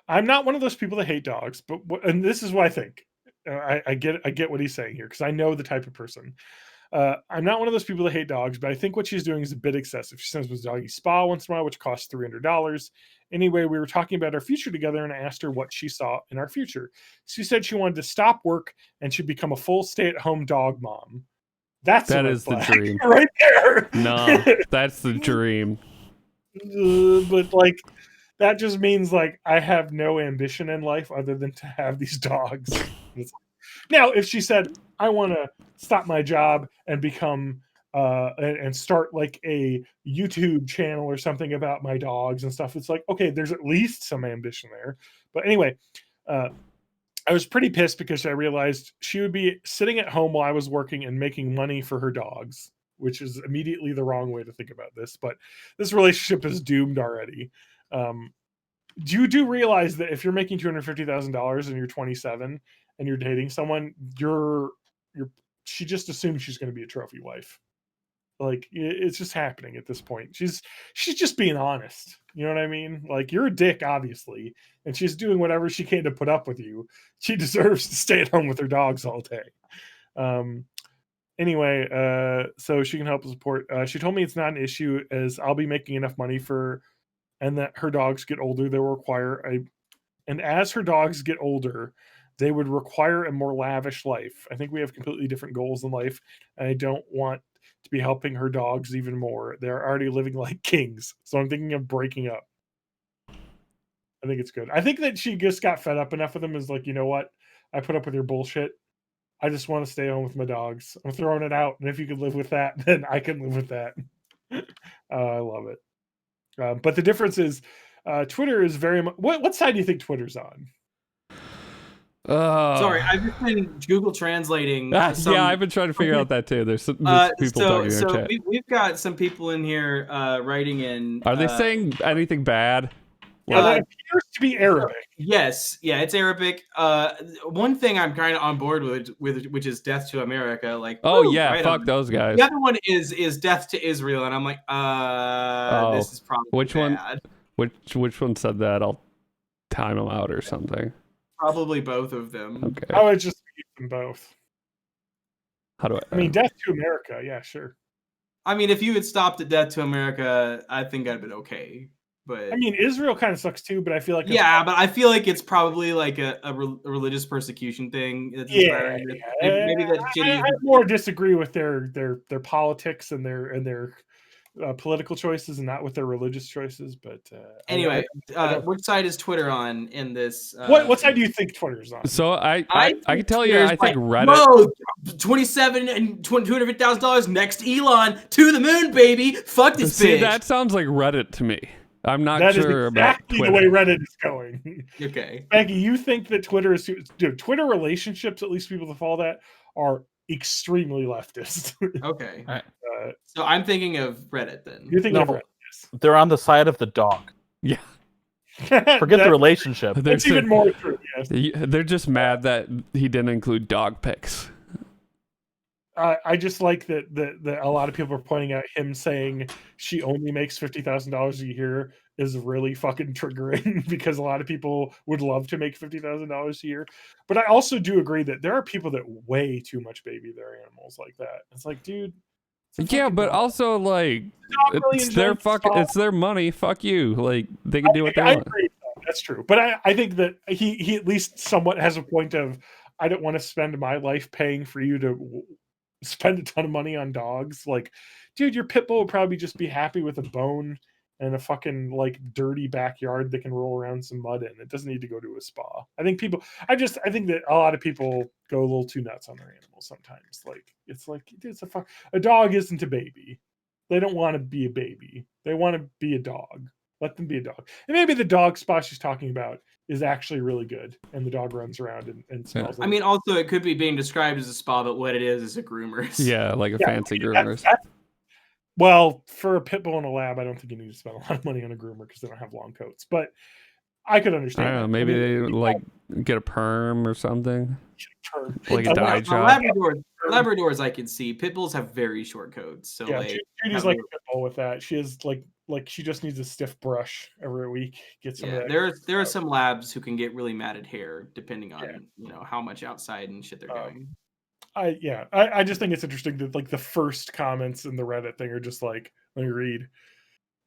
I'm not one of those people that hate dogs, and this is what I think. I get what he's saying here because I know the type of person. I'm not one of those people that hate dogs, but I think what she's doing is a bit excessive. She sends me to doggy spa once in a while, which costs $300. Anyway, we were talking about our future together, and I asked her what she saw in our future. She said she wanted to stop work and she'd become a full stay-at-home dog mom. That is the dream right there. No, that's the dream. But like, that just means like I have no ambition in life other than to have these dogs. Now, if she said, I want to stop my job and become and start like a YouTube channel or something about my dogs and stuff. It's like, okay, there's at least some ambition there. But anyway, I was pretty pissed because I realized she would be sitting at home while I was working and making money for her dogs, which is immediately the wrong way to think about this. But this relationship is doomed already. You do realize that if you're making $250,000 and you're 27 and you're dating someone, she just assumes she's going to be a trophy wife. Like, it's just happening at this point. She's just being honest. You know what I mean? Like, you're a dick, obviously, and she's doing whatever she can to put up with you. She deserves to stay at home with her dogs all day. Anyway, so she can help support. She told me it's not an issue as I'll be making enough money and that her dogs get older, they will require and as her dogs get older, they would require a more lavish life. I think we have completely different goals in life, and I don't want to be helping her dogs even more. They're already living like kings, so I'm thinking of breaking up. I think it's good. I think that she just got fed up enough with them. Is like, you know what? I put up with your bullshit. I just want to stay home with my dogs. I'm throwing it out, and if you could live with that, then I can live with that. I love it. But the difference is, Twitter is very much. What side do you think Twitter's on? Sorry, I've just been Google translating. Yeah, I've been trying to figure out that too. There's people talking in our chat. We've got some people in here writing in. Are they saying anything bad? Yeah, that appears to be Arabic. Yes, yeah, it's Arabic. One thing I'm kind of on board with which is Death to America. Like, right fuck those guys. The other one is Death to Israel, and I'm like, this is probably bad. Which one said that? I'll time them out or something. Probably both of them. Okay. I would just use them both. How do I mean, Death to America, yeah, sure. I mean, if you had stopped at Death to America, I think I'd been okay. But I mean, Israel kind of sucks too. But I feel like but I feel like it's probably like a religious persecution thing. Maybe that shitty. I more disagree with their politics and their political choices, and not with their religious choices. But anyway, which side is Twitter on in this? What side do you think Twitter's on? So I can tell you, I think Reddit. Whoa, $27 and $250,000 next Elon to the moon, baby. Fuck this bitch. That sounds like Reddit to me. I'm not sure exactly about Twitter. the way Reddit is going. Okay, Maggie, you think that Twitter is Twitter relationships? At least people that follow that are extremely leftist. Okay, so I'm thinking of Reddit then. You're thinking of Reddit? Yes. They're on the side of the dog. Yeah. Forget the relationship. That's even more true. Yes. They're just mad that he didn't include dog pics. I just like that a lot of people are pointing out him saying she only makes $50,000 a year is really fucking triggering because a lot of people would love to make $50,000 a year. But I also do agree that there are people that way too much baby their animals like that. It's like, dude. Yeah, but dog. Also like it's their money. Fuck you. Like they can do what they want. Agree. That's true. But I think that he at least somewhat has a point of I don't want to spend my life paying for you to spend a ton of money on dogs. Like, dude, your pit bull would probably just be happy with a bone and a fucking like dirty backyard that can roll around some mud in. It doesn't need to go to a spa. I think that a lot of people go a little too nuts on their animals sometimes. Like, it's like, a dog isn't a baby. They don't want to be a baby. They want to be a dog. Let them be a dog. And maybe the dog spa she's talking about is actually really good, and the dog runs around and smells. I mean, also it could be being described as a spa, but what it is a groomers. Yeah, like a fancy groomers. Well, for a pit bull and a lab, I don't think you need to spend a lot of money on a groomer because they don't have long coats. But I could understand. I don't know. Maybe they like get a perm or something. Like a dye job. Labradors, I can see. Pit bulls have very short coats. So yeah, like, Judy's like a pit bull with that. She is like she just needs a stiff brush every week. Get some. Yeah, there are some labs who can get really matted hair depending on how much outside and shit they're doing. I just think it's interesting that like the first comments in the Reddit thing are just like, let me read.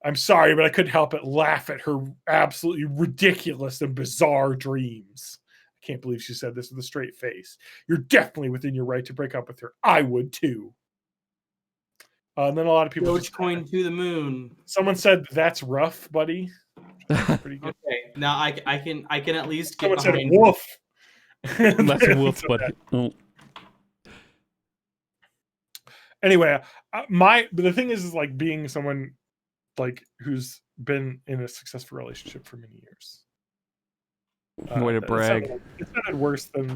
I'm sorry, but I couldn't help but laugh at her absolutely ridiculous and bizarre dreams. I can't believe she said this with a straight face. You're definitely within your right to break up with her. I would too. And then a lot of people. Dogecoin to the moon. Someone said that's rough, buddy. Pretty good. Okay, now I can at least get. Someone said woof. That's a woof, buddy. Anyway, but the thing is like being someone like who's been in a successful relationship for many years. Way to brag. It sounded worse than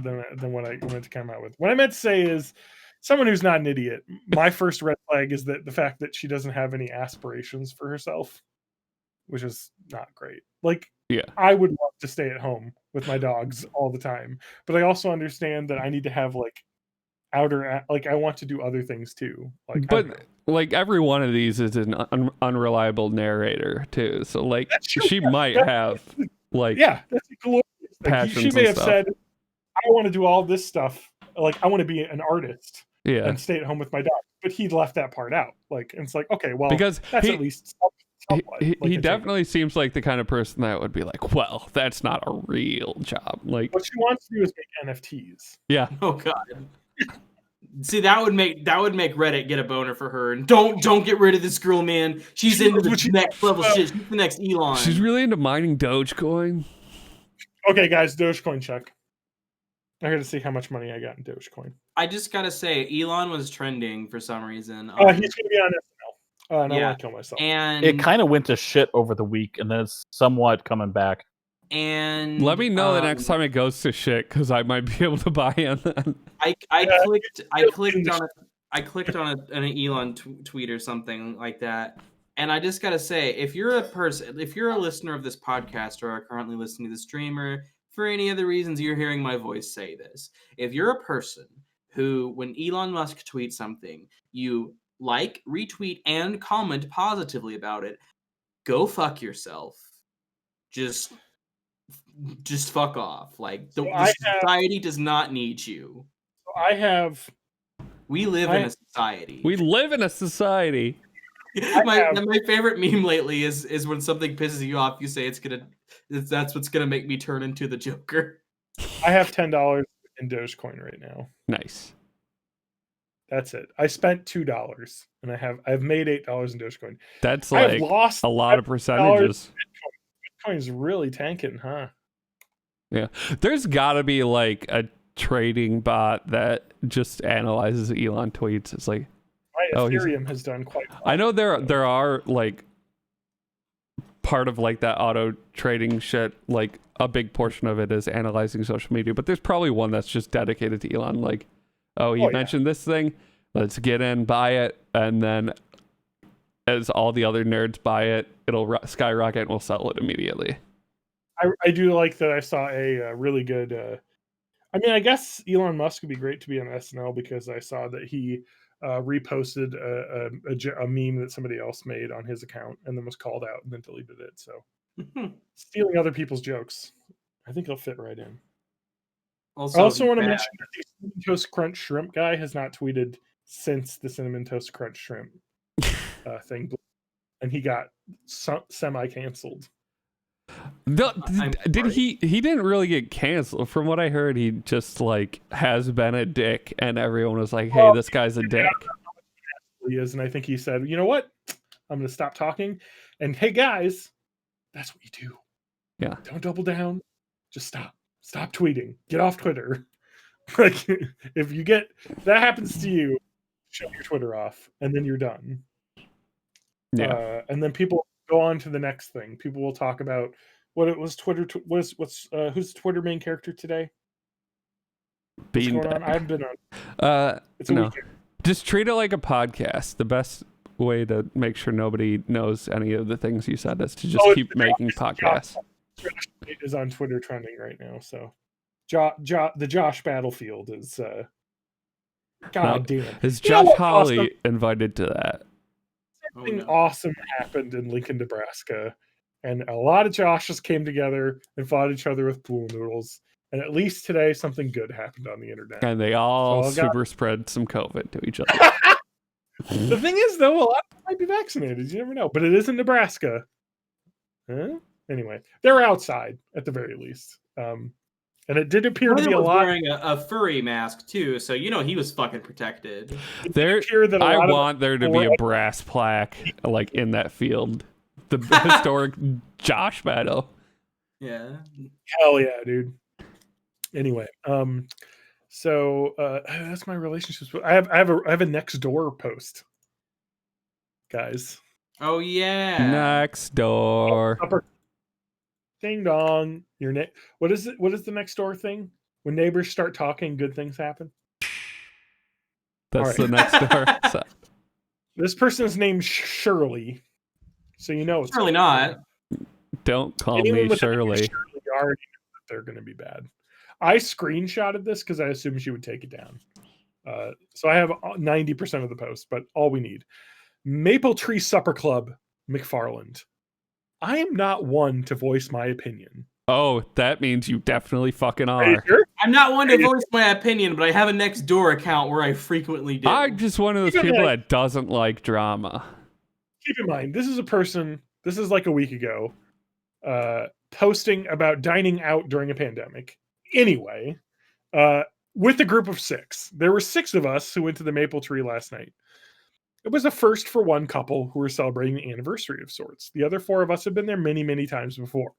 what I meant to come out with. What I meant to say is, someone who's not an idiot. My first red flag is that the fact that she doesn't have any aspirations for herself, which is not great. Like, Yeah. I would love to stay at home with my dogs all the time, but I also understand that I need to have like I want to do other things too. Like, But like every one of these is an unreliable narrator too. So like she might have like yeah, that's a glorious thing. passions She may and have stuff. said, I want to do all this stuff. Like, I want to be an artist Yeah. and stay at home with my dog. But he left that part out. Like, and it's like, okay, well, Because that's at least somewhat, he like, definitely seems like the kind of person that would be like, well, that's not a real job. Like, what she wants to do is make NFTs. yeah. Oh god. See, that would make Reddit get a boner for her. And don't get rid of this girl, man. She's She into knows what the she next level wants. shit. She's the next Elon. She's really into mining Dogecoin. Okay, guys, Dogecoin check. I gotta see how much money I got in Dogecoin. I just gotta say, Elon was trending for some reason. He's gonna be on SNL. And I yeah. want to kill myself. And It kind of went to shit over the week, and then it's somewhat coming back. and Let me know the next time it goes to shit, because I might be able to buy in. I clicked on an Elon tweet or something like that, and I just gotta say, if you're a listener of this podcast or are currently listening to the streamer, for any other reasons you're hearing my voice say this, if you're a person who, when Elon Musk tweets something, you like, retweet, and comment positively about it, go fuck yourself. Just fuck off. Like, society does not need you. We live in a society. We live in a society. My favorite meme lately is when something pisses you off, you say that's what's gonna make me turn into the Joker. I have $10 in Dogecoin right now. Nice. That's it. I spent $2 and I've made $8 in Dogecoin. That's I have like lost a lot of percentages. Bitcoin's really tanking, huh? Yeah. There's gotta be like a trading bot that just analyzes Elon tweets. It's like, My Ethereum has done quite well. I know there are like part of like that auto trading shit, like a big portion of it is analyzing social media, but there's probably one that's just dedicated to Elon. Like, oh, he mentioned this thing, let's get in, buy it, and then as all the other nerds buy it, it'll skyrocket and we'll sell it immediately. I do like that. I saw a really good. I mean, I guess Elon Musk would be great to be on SNL, because I saw that he reposted a meme that somebody else made on his account and then was called out and then deleted it. So stealing other people's jokes, I think he'll fit right in. I also want to mention that the Cinnamon Toast Crunch Shrimp guy has not tweeted since the Cinnamon Toast Crunch Shrimp thing, and he got semi-canceled. Did he didn't really get canceled. From what I heard, he just like has been a dick, and everyone was like, hey, this guy's a dick. He is, and I think he said, you know what, I'm gonna stop talking, and hey guys, that's what you do. Yeah, don't double down, just stop tweeting, get off Twitter. Like, if you get that happens to you, shut your Twitter off, and then you're done. Yeah. And then people go on to the next thing. People will talk about what it was. Twitter who's the Twitter main character today? What's going on? I haven't been on. It's a weekend. Just treat it like a podcast. The best way to make sure nobody knows any of the things you said is to just keep making podcasts. Josh is on Twitter trending right now. So, the Josh Battlefield is. God damn! Is Josh Hawley invited to that? Something awesome happened in Lincoln, Nebraska, and a lot of Joshes came together and fought each other with pool noodles. And at least today, something good happened on the internet. And they all super spread some COVID to each other. The thing is, though, a lot of them might be vaccinated. You never know. But it is in Nebraska. Huh? Anyway, they're outside at the very least. And it did appear to be a lot. Wearing a furry mask too, so you know he was fucking protected. I want there to be a brass plaque like in that field, the historic Josh battle. Yeah. Hell yeah, dude. Anyway, So that's my relationships. I have a next door post, guys. Oh yeah. Next door. Ding dong. What is it? What is the next door thing? When neighbors start talking, good things happen. That's All the right. next door. So- This person is named Shirley, so you know it's Surely not. don't call anyone me with the name Shirley. Shirley already knows that they're going to be bad. I screenshotted this because I assumed she would take it down. So I have 90% of the post, but all we need. Maple Tree Supper Club, McFarland. I am not one to voice my opinion. Oh, that means you definitely fucking Are you are. sure? I'm not one to voice my opinion, but I have a next door account where I frequently do. I'm just one of those Keep in people mind- that doesn't like drama. Keep in mind, this is a person, this is like a week ago, posting about dining out during a pandemic. Anyway, with a group of 6. There were 6 of us who went to the Maple Tree last night. It was a first for one couple who were celebrating the anniversary of sorts. The other 4 of us have been there many, many times before.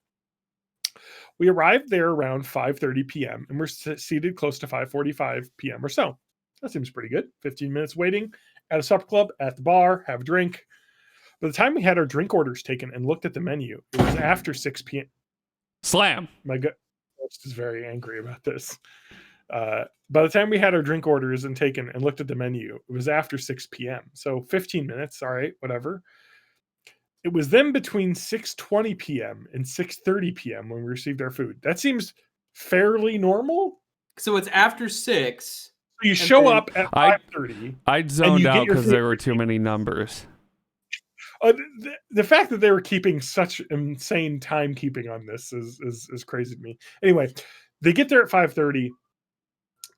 We arrived there around 5:30 p.m. and we're seated close to 5:45 p.m. or so. That seems pretty good. 15 minutes waiting at a supper club, at the bar, have a drink. By the time we had our drink orders taken and looked at the menu, it was after 6 p.m. Slam. My host is very angry about this. By the time we had our drink orders and taken and looked at the menu, it was after 6 p.m. So 15 minutes, all right, whatever. It was then between 6:20 p.m. and 6:30 p.m. when we received our food. That seems fairly normal. So it's after 6. So you show then up at 5:30. I zoned you get out your because food. there were too many numbers. The fact that they were keeping such insane timekeeping on this is crazy to me. Anyway, they get there at 5:30,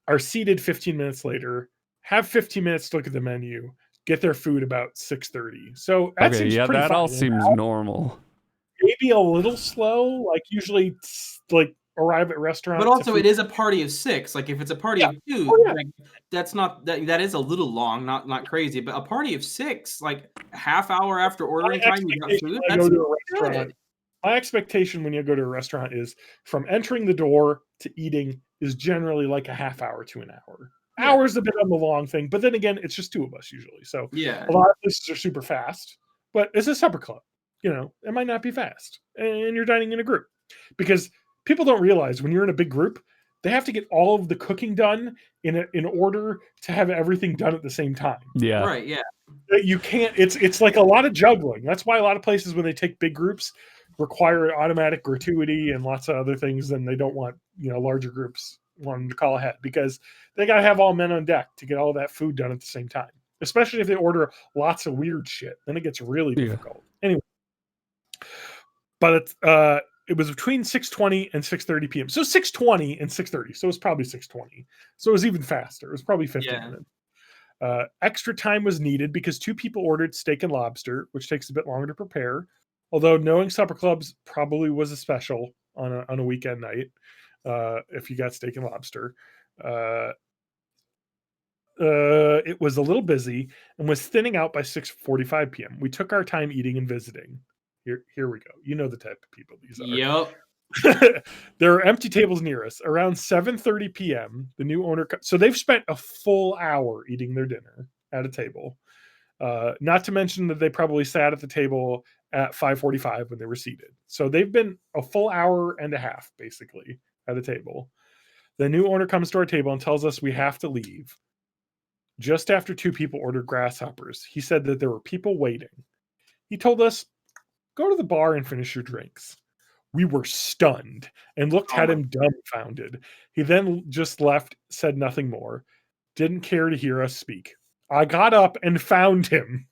are seated 15 minutes later, have 15 minutes to look at the menu, get their food about 6:30. So that Okay, seems yeah, pretty that fine. all seems normal. Maybe a little slow, like usually like arrive at restaurants. But also, it is a party of 6. Like if it's a party of 2, like, that's not that is a little long, not crazy. But a party of 6, like a half hour after ordering time, you got food. That's good. My expectation when you go to a restaurant is from entering the door to eating is generally like a half hour to an hour. Yeah. Hours a bit on the long thing, but then again, it's just 2 of us usually. So Yeah. a lot of places are super fast, but it's a supper club. You know, it might not be fast, and you're dining in a group because people don't realize when you're in a big group, they have to get all of the cooking done in order to have everything done at the same time. Yeah. Right. Yeah. You can't. It's like a lot of juggling. That's why a lot of places when they take big groups require automatic gratuity and lots of other things. Then they don't want larger groups wanting to call ahead because they got to have all men on deck to get all that food done at the same time. Especially if they order lots of weird shit, then it gets really difficult. Anyway, but it was between 6:20 and 6:30 p.m. So 6:20 and 6:30. So it was probably 6:20. So it was even faster. It was probably 15 minutes. Extra time was needed because 2 people ordered steak and lobster, which takes a bit longer to prepare. Although knowing supper clubs probably was a special on a weekend night if you got steak and lobster. It was a little busy and was thinning out by 6:45 p.m. We took our time eating and visiting. Here we go. You know the type of people these are. Yep. There are empty tables near us. Around 7:30 p.m., the new owner... So they've spent a full hour eating their dinner at a table. Not to mention that they probably sat at the table at 5:45 when they were seated. So they've been a full hour and a half, basically, at a table. The new owner comes to our table and tells us we have to leave. Just after 2 people ordered grasshoppers, he said that there were people waiting. He told us, go to the bar and finish your drinks. We were stunned and looked at him dumbfounded. He then just left, said nothing more, didn't care to hear us speak. I got up and found him.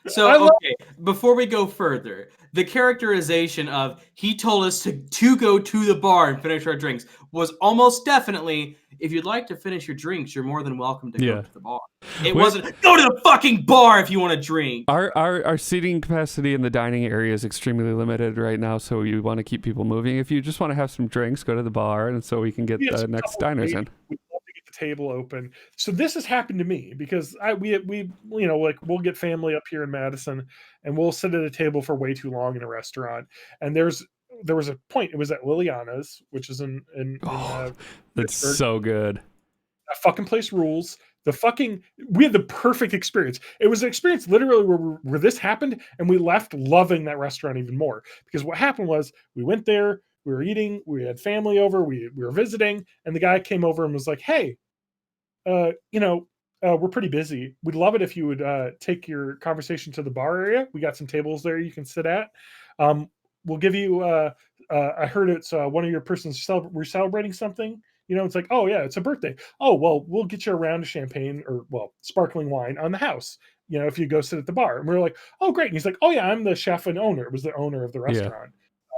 So, okay, before we go further, the characterization of he told us to go to the bar and finish our drinks was almost definitely, if you'd like to finish your drinks, you're more than welcome to go to the bar. It wasn't, go to the fucking bar if you want to drink. Our seating capacity in the dining area is extremely limited right now, so we want to keep people moving. If you just want to have some drinks, go to the bar, and so we can get the next diners in. Table open. So this has happened to me because we'll get family up here in Madison and we'll sit at a table for way too long in a restaurant. And there was a point, it was at Liliana's, which is in that's Pittsburgh. So good. That fucking place rules. We had the perfect experience. It was an experience literally where this happened, and we left loving that restaurant even more. Because what happened was we went there, we were eating, we had family over, we were visiting, and the guy came over and was like, "Hey, we're pretty busy. We'd love it if you would take your conversation to the bar area. We got some tables there you can sit at. We'll give you. I heard it's one of your persons we're celebrating something. It's like, oh yeah, it's a birthday. Oh well, we'll get you a round of champagne or sparkling wine on the house. If you go sit at the bar." And we were like, "Oh great." And he's like, "Oh yeah, I'm the chef and owner." It was the owner of the restaurant.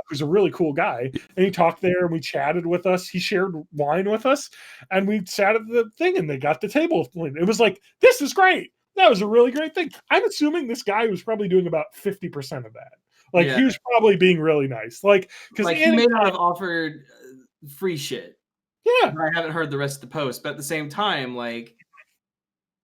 Who's a really cool guy, and he talked there and we chatted with us. He shared wine with us, and we sat at the thing, and they got the table. It was like, this is great. That was a really great thing. I'm assuming this guy was probably doing about 50% of that. He was probably being really nice. Because he may not have offered free shit. Yeah, but I haven't heard the rest of the post. But at the same time, I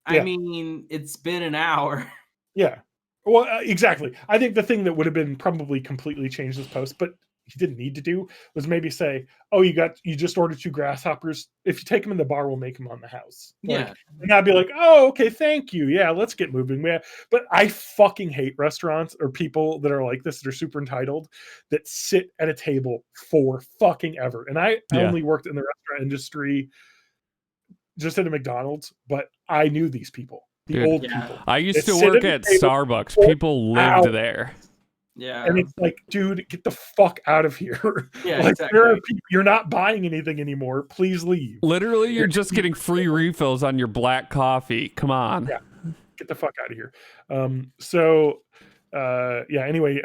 mean, it's been an hour. Yeah. Well, exactly. I think the thing that would have been probably completely changed this post, but he didn't need to do, was maybe say, "Oh, you just ordered 2 grasshoppers. If you take them in the bar, we'll make them on the house." And I'd be like, "Oh, okay, thank you. Yeah, let's get moving." But I fucking hate restaurants or people that are like this, that are super entitled, that sit at a table for fucking ever. And I only worked in the restaurant industry, just at a McDonald's, but I knew these people. Old people. I used to work at Starbucks. People lived there. Yeah. And it's like, dude, get the fuck out of here. Yeah, exactly. There are people, you're not buying anything anymore. Please leave. Literally, you're just getting free refills on your black coffee. Come on. Yeah. Get the fuck out of here. Anyway,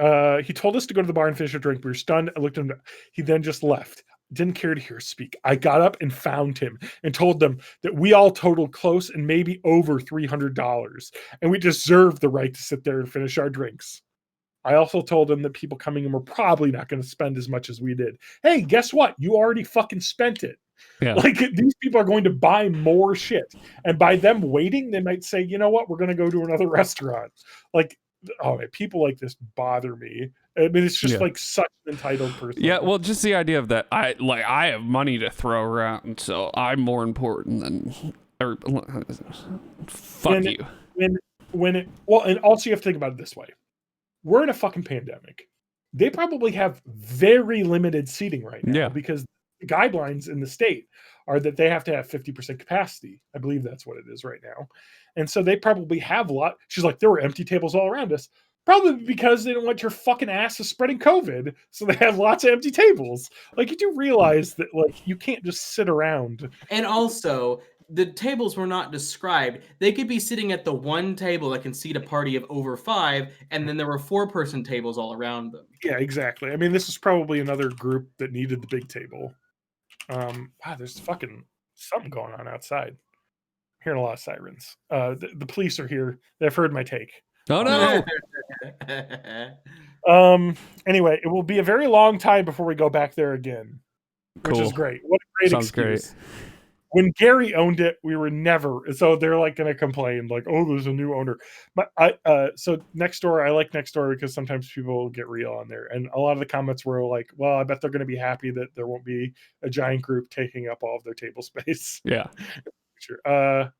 he told us to go to the bar and finish a drink. We were stunned. I looked at him. He then just left. Didn't care to hear us speak. I got up and found him and told them that we all totaled close and maybe over $300, and we deserved the right to sit there and finish our drinks. I also told him that people coming in were probably not going to spend as much as we did. Hey, guess what? You already fucking spent it. Yeah. These people are going to buy more shit, and by them waiting, they might say, "You know what? We're going to go to another restaurant." People like this bother me. I mean, it's just such an entitled person. Yeah, well, just the idea of that. I have money to throw around, so I'm more important than. Fuck you. And also you have to think about it this way: we're in a fucking pandemic. They probably have very limited seating right now because the guidelines in the state are that they have to have 50% capacity. I believe that's what it is right now. And so they probably have a lot. She's like, there were empty tables all around us. Probably because they don't want your fucking asses spreading COVID. So they have lots of empty tables. You do realize that you can't just sit around. And also, the tables were not described. They could be sitting at the one table that can seat a party of over 5, and then there were 4-person tables all around them. Yeah, exactly. I mean, this was probably another group that needed the big table. Wow, there's fucking something going on outside. I'm hearing a lot of sirens. The police are here. They've heard my take. Oh no. Anyway, it will be a very long time before we go back there again, which is great. What a great excuse. Great. When Gary owned it, we were never. So they're going to complain "Oh, there's a new owner." But so Nextdoor, I like Nextdoor because sometimes people get real on there, and a lot of the comments were like, "Well, I bet they're going to be happy that there won't be a giant group taking up all of their table space." Yeah. Sure.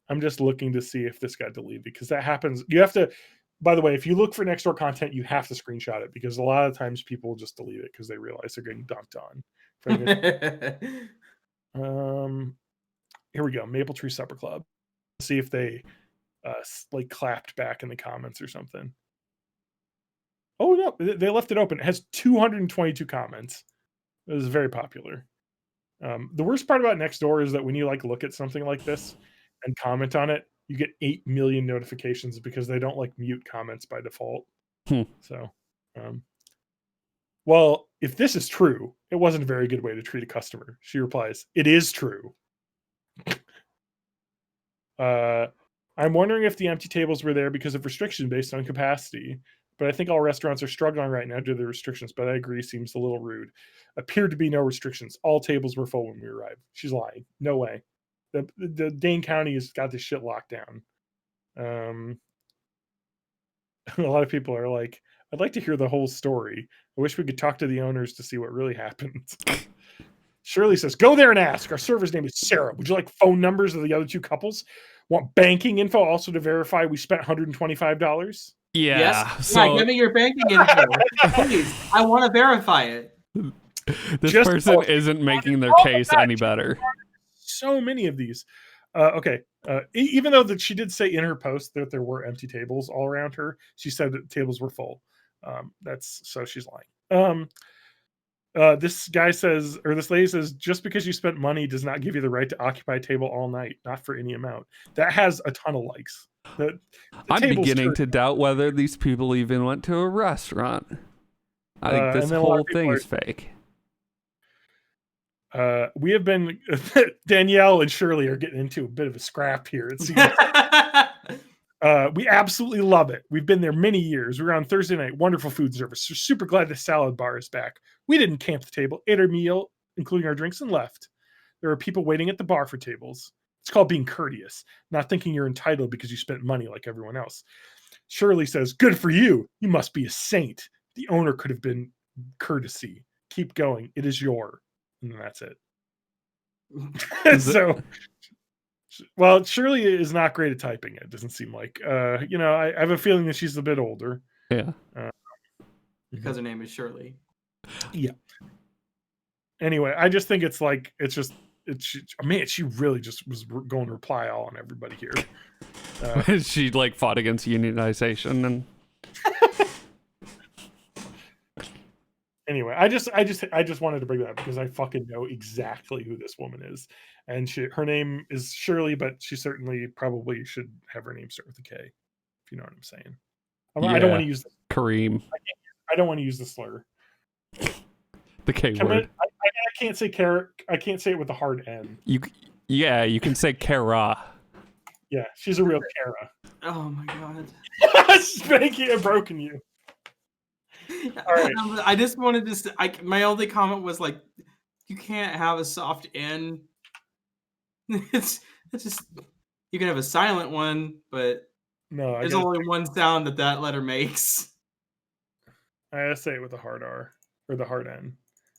I'm just looking to see if this got deleted because that happens. You have to. By the way, if you look for Nextdoor content, you have to screenshot it because a lot of times people just delete it because they realize they're getting dunked on. Here we go. Maple Tree Supper Club. Let's see if they clapped back in the comments or something. Oh no, they left it open. It has 222 comments. It was very popular. The worst part about Nextdoor is that when you look at something like this and comment on it, you get 8 million notifications because they don't mute comments by default. So, well, if this is true, it wasn't a very good way to treat a customer. She replies, "It is true." I'm wondering if the empty tables were there because of restriction based on capacity, but I think all restaurants are struggling right now due to the restrictions, but I agree, seems a little rude. Appeared to be no restrictions. All tables were full when we arrived. She's lying. No way. The Dane County has got this shit locked down. A lot of people are like, "I'd like to hear the whole story. I wish we could talk to the owners to see what really happened." Shirley says, "Go there and ask. Our server's name is Sarah. Would you like phone numbers of the other two couples? Want banking info also to verify we spent $125?" Yeah. Yes. So Yeah, give me your banking info, please. I want to verify it. this Just person for- isn't making their Oh, case God. any better. So many of these. Okay. Even though that she did say in her post that there were empty tables all around her, she said that tables were full. That's so she's lying. This guy says, or this lady says, just because you spent money does not give you the right to occupy a table all night, not for any amount. That has a ton of likes. The I'm table's beginning true. to doubt whether these people even went to a restaurant. I think this and then a lot whole of people thing's fake. We have been Danielle and Shirley are getting into a bit of a scrap here. It seems. We absolutely love it. We've been there many years. We were on Thursday night. Wonderful food service. We're super glad the salad bar is back. We didn't camp the table, ate our meal, including our drinks, and left. There are people waiting at the bar for tables. It's called being courteous, not thinking you're entitled because you spent money like everyone else. Shirley says, "Good for you. You must be a saint. The owner could have been courtesy. Keep going. It is your." And that's it. So, well, Shirley is not great at typing. It doesn't seem like. I have a feeling that she's a bit older. Yeah. Because her name is Shirley. Yeah. Anyway, I just think it's man, she really just was going to reply all on everybody here. She like fought against unionization and Anyway, I just wanted to bring that up because I fucking know exactly who this woman is, and her name is Shirley, but she certainly probably should have her name start with a K, if you know what I'm saying. I don't want to use Kareem. I don't want to use the slur. The K word. I can't say carrot. I can't say it with a hard N. You can say Kara. Yeah, she's a real Kara. Oh my god. Spanky, I've broken you. All right. I just wanted to. My only comment was like, you can't have a soft N. It's just you can have a silent one, but No, there's only one sound that letter makes. I gotta say it with a hard R or the hard N.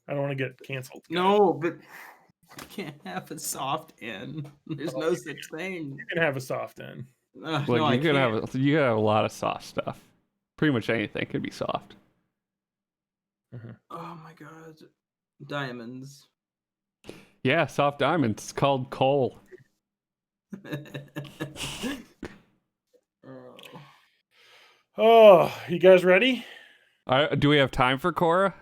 I don't want to get canceled. No, but you can't have a soft N. There's no such thing. You can have a soft N. Like no, you could have a lot of soft stuff. Pretty much anything could be soft. Oh my god, diamonds. Yeah, soft diamonds. It's called coal. Oh, you guys ready? Do we have time for Cora?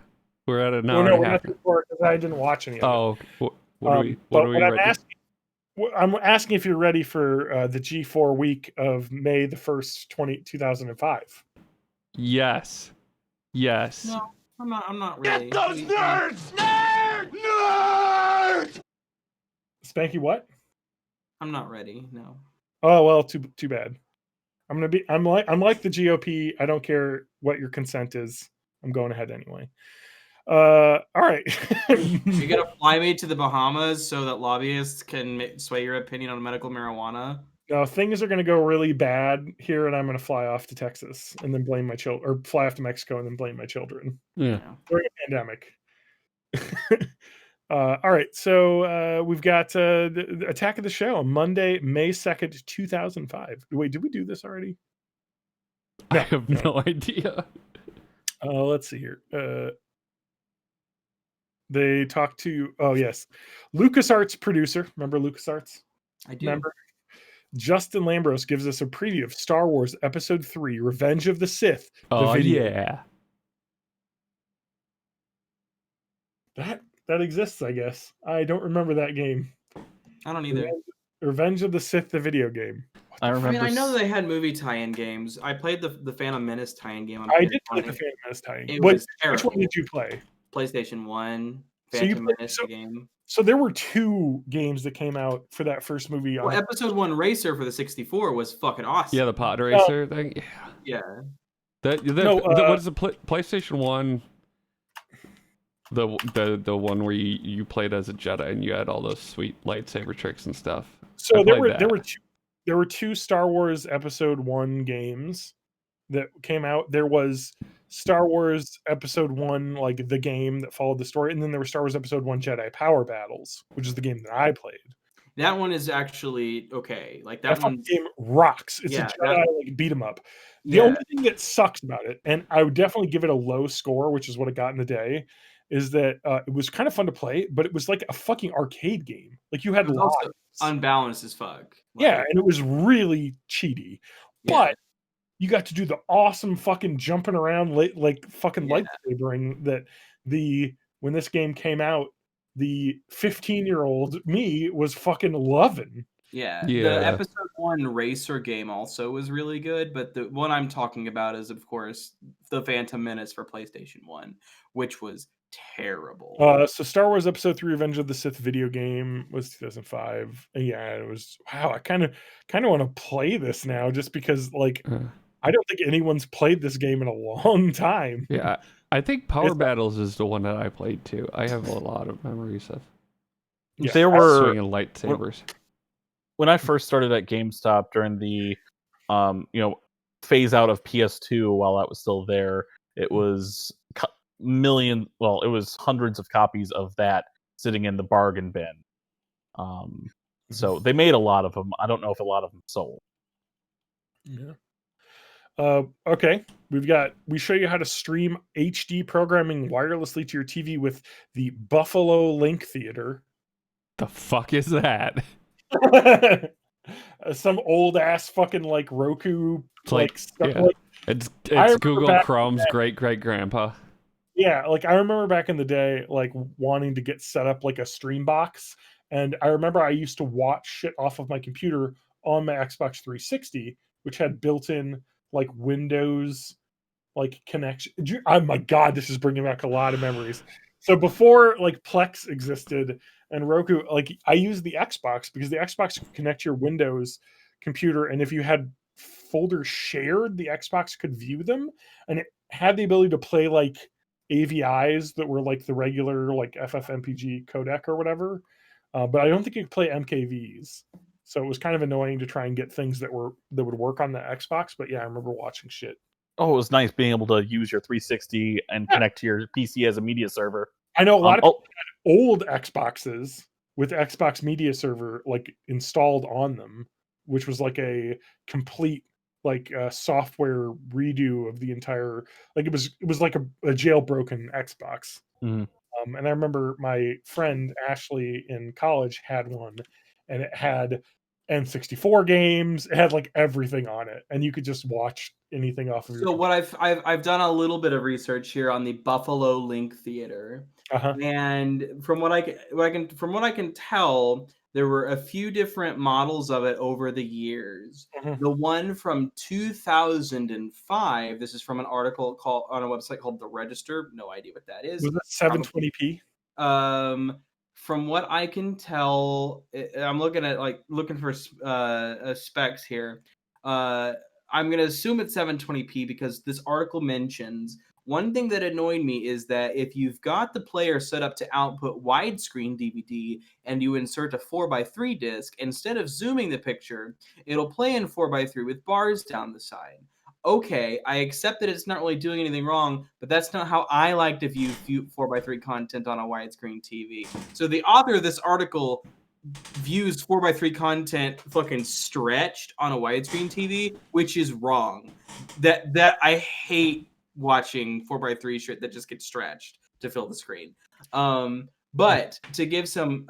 We're at an Oh, hour no, and we're a half. not because I didn't watch any of it. Oh, what are we ready? I'm asking if you're ready for the G4 week of May the 1st, 2005. Yes. No, I'm not really. Get those nerds! Nerds! Spanky, what? I'm not ready. No. Oh well, too bad. I'm like the GOP. I don't care what your consent is. I'm going ahead anyway. All right. You're gonna fly me to the Bahamas so that lobbyists can sway your opinion on medical marijuana. No, things are going to go really bad here, and I'm going to fly off to Texas and then blame my children, or fly off to Mexico and then blame my children Yeah. during a pandemic. All right, so we've got the Attack of the Show, Monday, May 2nd, 2005. Wait, did we do this already? I have no idea. Let's see here. They talked to, LucasArts producer. Remember LucasArts? I do. Remember? Justin Lambros gives us a preview of Star Wars Episode 3, Revenge of the Sith. Oh, video. yeah. That exists, I guess. I don't remember that game. I don't either. Revenge of the Sith, the video game. I remember. I mean, I know they had movie tie-in games. I played the Phantom Menace tie-in game. I did play the Phantom Menace tie-in. It was Which one terrible. did you play? PlayStation 1, So you Phantom played- Menace game. So there were 2 games that came out for that first movie. Well, Episode 1 Racer for the 64 was fucking awesome. Yeah, the pod racer thing. Yeah. Yeah. What is the PlayStation 1? The one where you played as a Jedi and you had all those sweet lightsaber tricks and stuff. So I there played were that. there were 2 Star Wars Episode 1 games that came out. There was Star Wars Episode 1, like the game that followed the story, and then there was Star Wars Episode 1 Jedi Power Battles, which is the game that I played. That one is actually okay. Like That that fucking one, game rocks. It's a yeah, Jedi like beat 'em up. The yeah. only thing that sucks about it, and I would definitely give it a low score, which is what it got in the day, is that it was kind of fun to play, but it was like a fucking arcade game. Like you It had was also lives. unbalanced as fuck. Yeah, Like, and it was really cheaty. yeah, But you got to do the awesome fucking jumping around like fucking yeah. lightsabering that when this game came out, the 15-year-old me was fucking loving. Yeah, Yeah. the episode 1 racer game also was really good, but the one I'm talking about is, of course, the Phantom Menace for PlayStation 1, which was terrible. So Star Wars Episode 3 Revenge of the Sith video game was 2005. And yeah, it was wow, I kind of want to play this now just because like I don't think anyone's played this game in a long time. Yeah, I think Power It's- Battles is the one that I played too. I have a lot of memories of Yeah, There were swinging lightsabers. when I first started at GameStop during the phase out of PS2 while that was still there, it was it was hundreds of copies of that sitting in the bargain bin. So they made a lot of them. I don't know if a lot of them sold. Yeah. Okay, we show you how to stream HD programming wirelessly to your TV with the Buffalo Link Theater. The fuck is that? Some old ass fucking like Roku It's like, stuff. yeah. Like, It's remember Google back Chrome's great grandpa. yeah, like I remember back in the day, like wanting to get set up like a stream box, and I remember I used to watch shit off of my computer on my Xbox 360, which had built-in like Windows like connection. Oh my god, this is bringing back a lot of memories. So before like Plex existed and Roku, like I used the Xbox because the Xbox could connect to your Windows computer, and if you had folders shared, the Xbox could view them, and it had the ability to play like AVIs that were like the regular like FFmpeg codec or whatever, but I don't think it could play MKVs. So it was kind of annoying to try and get things that would work on the Xbox. But yeah, I remember watching shit. Oh, it was nice being able to use your 360 and connect to your PC as a media server. I know a lot of people had old Xboxes with Xbox Media Server like installed on them, which was like a complete like software redo of the entire. Like it was like a jailbroken Xbox. Mhm. And I remember my friend Ashley in college had one, and it had N64 games. It had like everything on it, and you could just watch anything off of your. So what I've done a little bit of research here on the Buffalo Link Theater, and from what I can tell, there were a few different models of it over the years. The one from 2005. This is from an article on a website called The Register. No idea what that is. Was it 720p? From what I can tell, I'm looking for specs here. I'm going to assume it's 720p because this article mentions one thing that annoyed me is that if you've got the player set up to output widescreen DVD and you insert a 4:3 disc, instead of zooming the picture, it'll play in 4:3 with bars down the side. Okay, I accept that it's not really doing anything wrong, but that's not how I like to view 4:3 content on a widescreen TV. So the author of this article views 4:3 content fucking stretched on a widescreen TV, which is wrong. That I hate watching 4:3 shit that just gets stretched to fill the screen. But to give some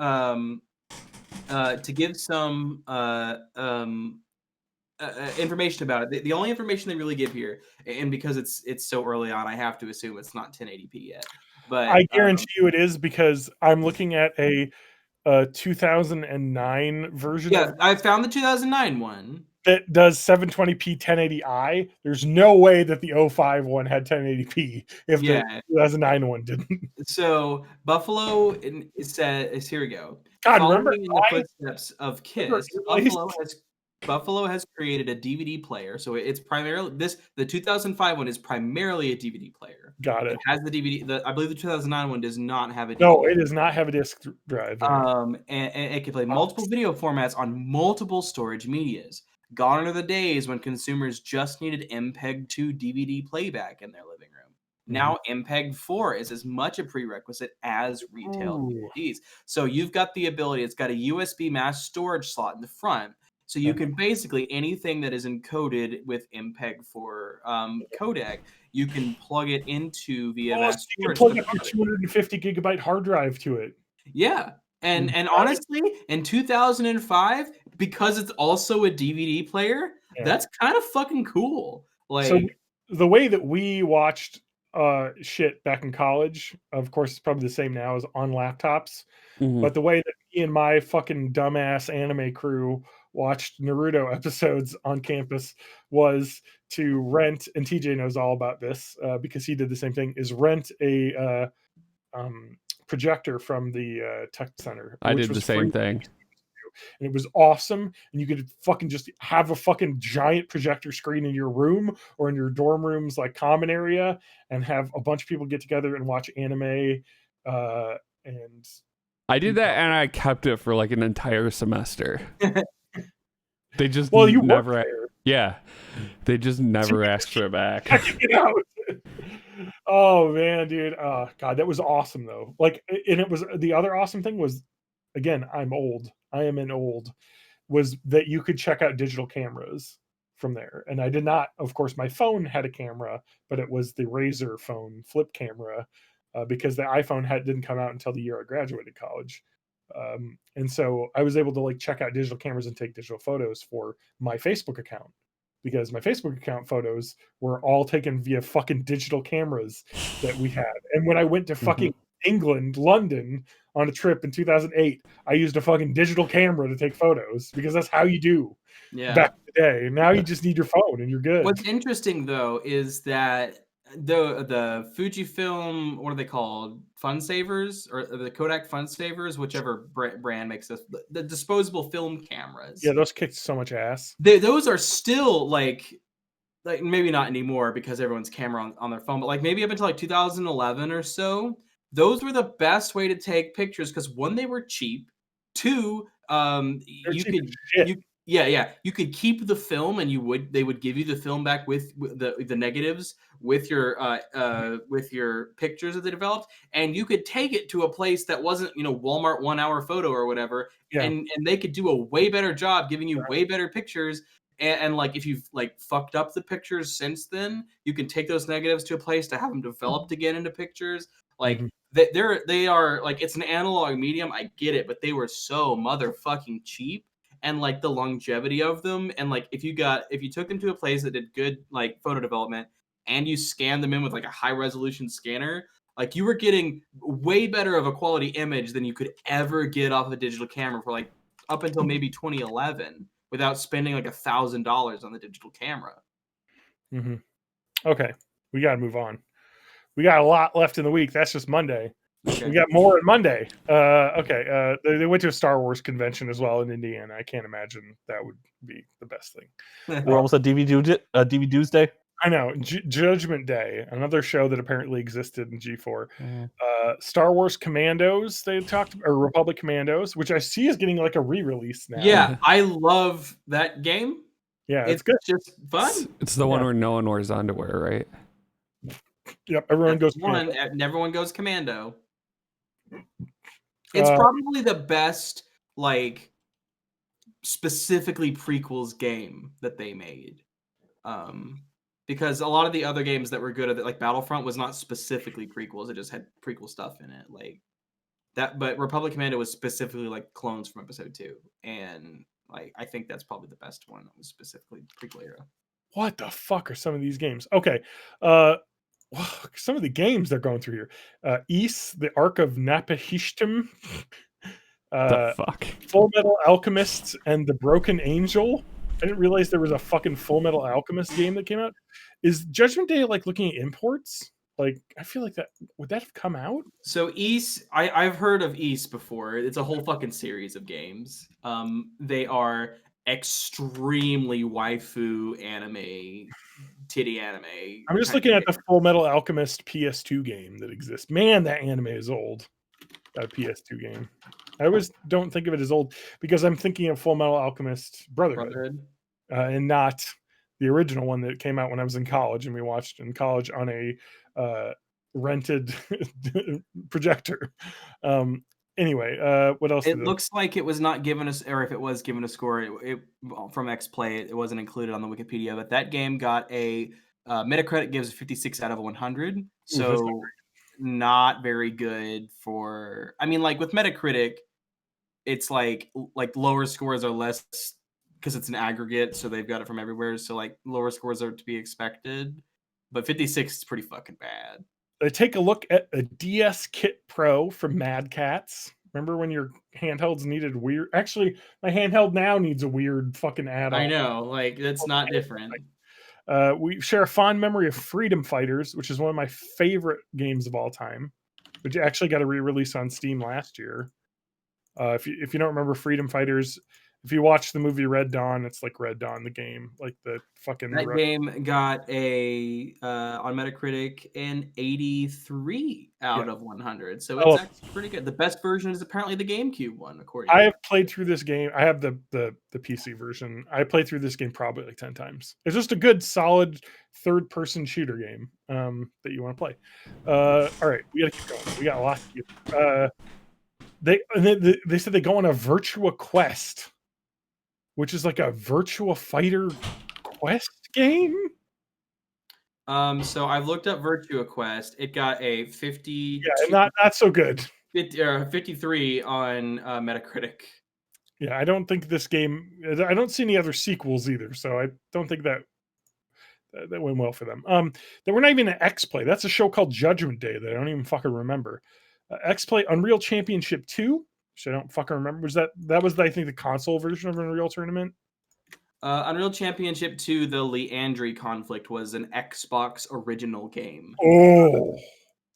information about it, the only information they really give here, and because it's so early on, I have to assume it's not 1080p yet. But I guarantee you it is, because I'm looking at a 2009 version. Yeah, I found the 2009 one that does 720p 1080i. There's no way that the 05 one had 1080p if the 2009 one didn't. So Buffalo says, here we go. God, Following remember in the footsteps of Kiss, Buffalo has created a DVD player. So it's primarily the 2005 one is primarily a DVD player. Got it. It has the DVD. I believe the 2009 one does not have a DVD. No, it does not have a disc drive. And it can play multiple video formats on multiple storage medias. Gone are the days when consumers just needed MPEG-2 DVD playback in their living room. Now MPEG-4 is as much a prerequisite as retail DVDs. So you've got the ability, it's got a USB mass storage slot in the front. So you can basically, anything that is encoded with MPEG-4 codec, you can plug it into via mass you can storage. plug up your 250 gigabyte hard drive to it. Yeah. And honestly, in 2005, because it's also a DVD player, that's kind of fucking cool. Like, so the way that we watched shit back in college, of course, it's probably the same now as on laptops. But the way that me and my fucking dumbass anime crew watched Naruto episodes on campus was to rent, and TJ knows all about this because he did the same thing, is rent a projector from the tech center. I did the same thing. And it was awesome. And you could fucking just have a fucking giant projector screen in your room or in your dorm room's like common area and have a bunch of people get together and watch anime. And I did that and I kept it for like an entire semester. They just you never, they just never asked for it back. Get out. Oh man, dude. Oh god, that was awesome though. Like, and it was, the other awesome thing was, again, I'm old. I am an old, was that you could check out digital cameras from there. And I did not, of course, my phone had a camera, but it was the Razr phone flip camera because the iPhone didn't come out until the year I graduated college. And so I was able to like check out digital cameras and take digital photos for my Facebook account, because my Facebook account photos were all taken via fucking digital cameras that we had. And when I went to fucking England, London on a trip in 2008, I used a fucking digital camera to take photos because that's how you do back in the day. Now you just need your phone and you're good. What's interesting though is that the Fujifilm, what are they called? Fun savers, or the Kodak Fun savers, whichever brand makes this, the disposable film cameras. Yeah, those kicked so much ass. Those are still like maybe not anymore because everyone's camera on their phone, but like maybe up until like 2011 or so, those were the best way to take pictures because one, they were cheap. Two, you could keep the film and they would give you the film back with the negatives with your pictures that they developed, and you could take it to a place that wasn't Walmart 1 hour photo or whatever, and they could do a way better job giving you way better pictures. And like if you've like fucked up the pictures since then, you can take those negatives to a place to have them developed again into pictures. Like they are like, it's an analog medium, I get it, but they were so motherfucking cheap, and like the longevity of them, and like if you took them to a place that did good like photo development and you scanned them in with like a high resolution scanner, like you were getting way better of a quality image than you could ever get off of a digital camera for like up until maybe 2011 without spending like $1,000 on the digital camera. Okay, we got to move on. We got a lot left in the week. That's just Monday. Okay. We got more on Monday. They went to a Star Wars convention as well in Indiana. I can't imagine that would be the best thing. We're almost at DVD Day. I know. Judgment Day, another show that apparently existed in G4. Star Wars Commandos, they talked, or Republic Commandos, which I see is getting like a re-release now. Yeah, I love that game. Yeah, it's good. Just fun. It's the one where no one wears underwear, right? Yep, everyone goes Commando. Everyone goes Commando. It's probably the best, like, specifically prequels game that they made. Because a lot of the other games that were good at it, like Battlefront, was not specifically prequels. It just had prequel stuff in it, like that. But Republic Commando was specifically like clones from Episode 2, and like I think that's probably the best one that was specifically prequel era. What the fuck are some of these games? Okay, some of the games they're going through here. Ys, the Ark of Napahishtim. The fuck? Full Metal Alchemist and the Broken Angel. I didn't realize there was a fucking Full Metal Alchemist game that came out. Is Judgment Day like looking at imports? Like, I feel like that would that have come out? So Ys, I've heard of Ys before. It's a whole fucking series of games. They are extremely waifu anime, titty anime. I'm just looking at the Full Metal Alchemist PS2 game that exists. Man, that anime is old. That PS2 game. I always don't think of it as old because I'm thinking of Full Metal Alchemist Brotherhood. And not the original one that came out when I was in college and we watched in college on a rented projector. Anyway, what else? It looks like it was not given us, or if it was given a score, from X-Play, it wasn't included on the Wikipedia. But that game got a Metacritic gives 56 out of 100, so not very good for. I mean, like with Metacritic, it's like lower scores are less because it's an aggregate, so they've got it from everywhere. So like lower scores are to be expected, but 56 is pretty fucking bad. Take a look at a DS Kit Pro from Mad Cats. Remember when your handhelds needed weird? Actually, my handheld now needs a weird fucking add-on. I know, like that's not different. We share a fond memory of Freedom Fighters, which is one of my favorite games of all time, which actually got a re-release on Steam last year. If you don't remember Freedom Fighters, if you watch the movie Red Dawn, it's like Red Dawn the game, like the fucking. That game got a on Metacritic an 83 out of 100, so it's actually pretty good. The best version is apparently the GameCube one, according. I have played through this game. I have the PC version. I played through this game probably like 10 times. It's just a good, solid third-person shooter game that you want to play. All right, we got to keep going. We got a lot to do. They said they go on a Virtua Quest, which is like a Virtua Fighter Quest game. So I've looked up Virtua Quest. It got a 50. Yeah, not so good. 53 on Metacritic. Yeah, I don't think this game. I don't see any other sequels either, so I don't think that went well for them. They were not even an X-Play. That's a show called Judgment Day that I don't even fucking remember. X-Play Unreal Championship 2, which I don't fucking remember. That was I think the console version of Unreal Tournament? Unreal Championship 2, the Leandri conflict, was an Xbox original game. Oh.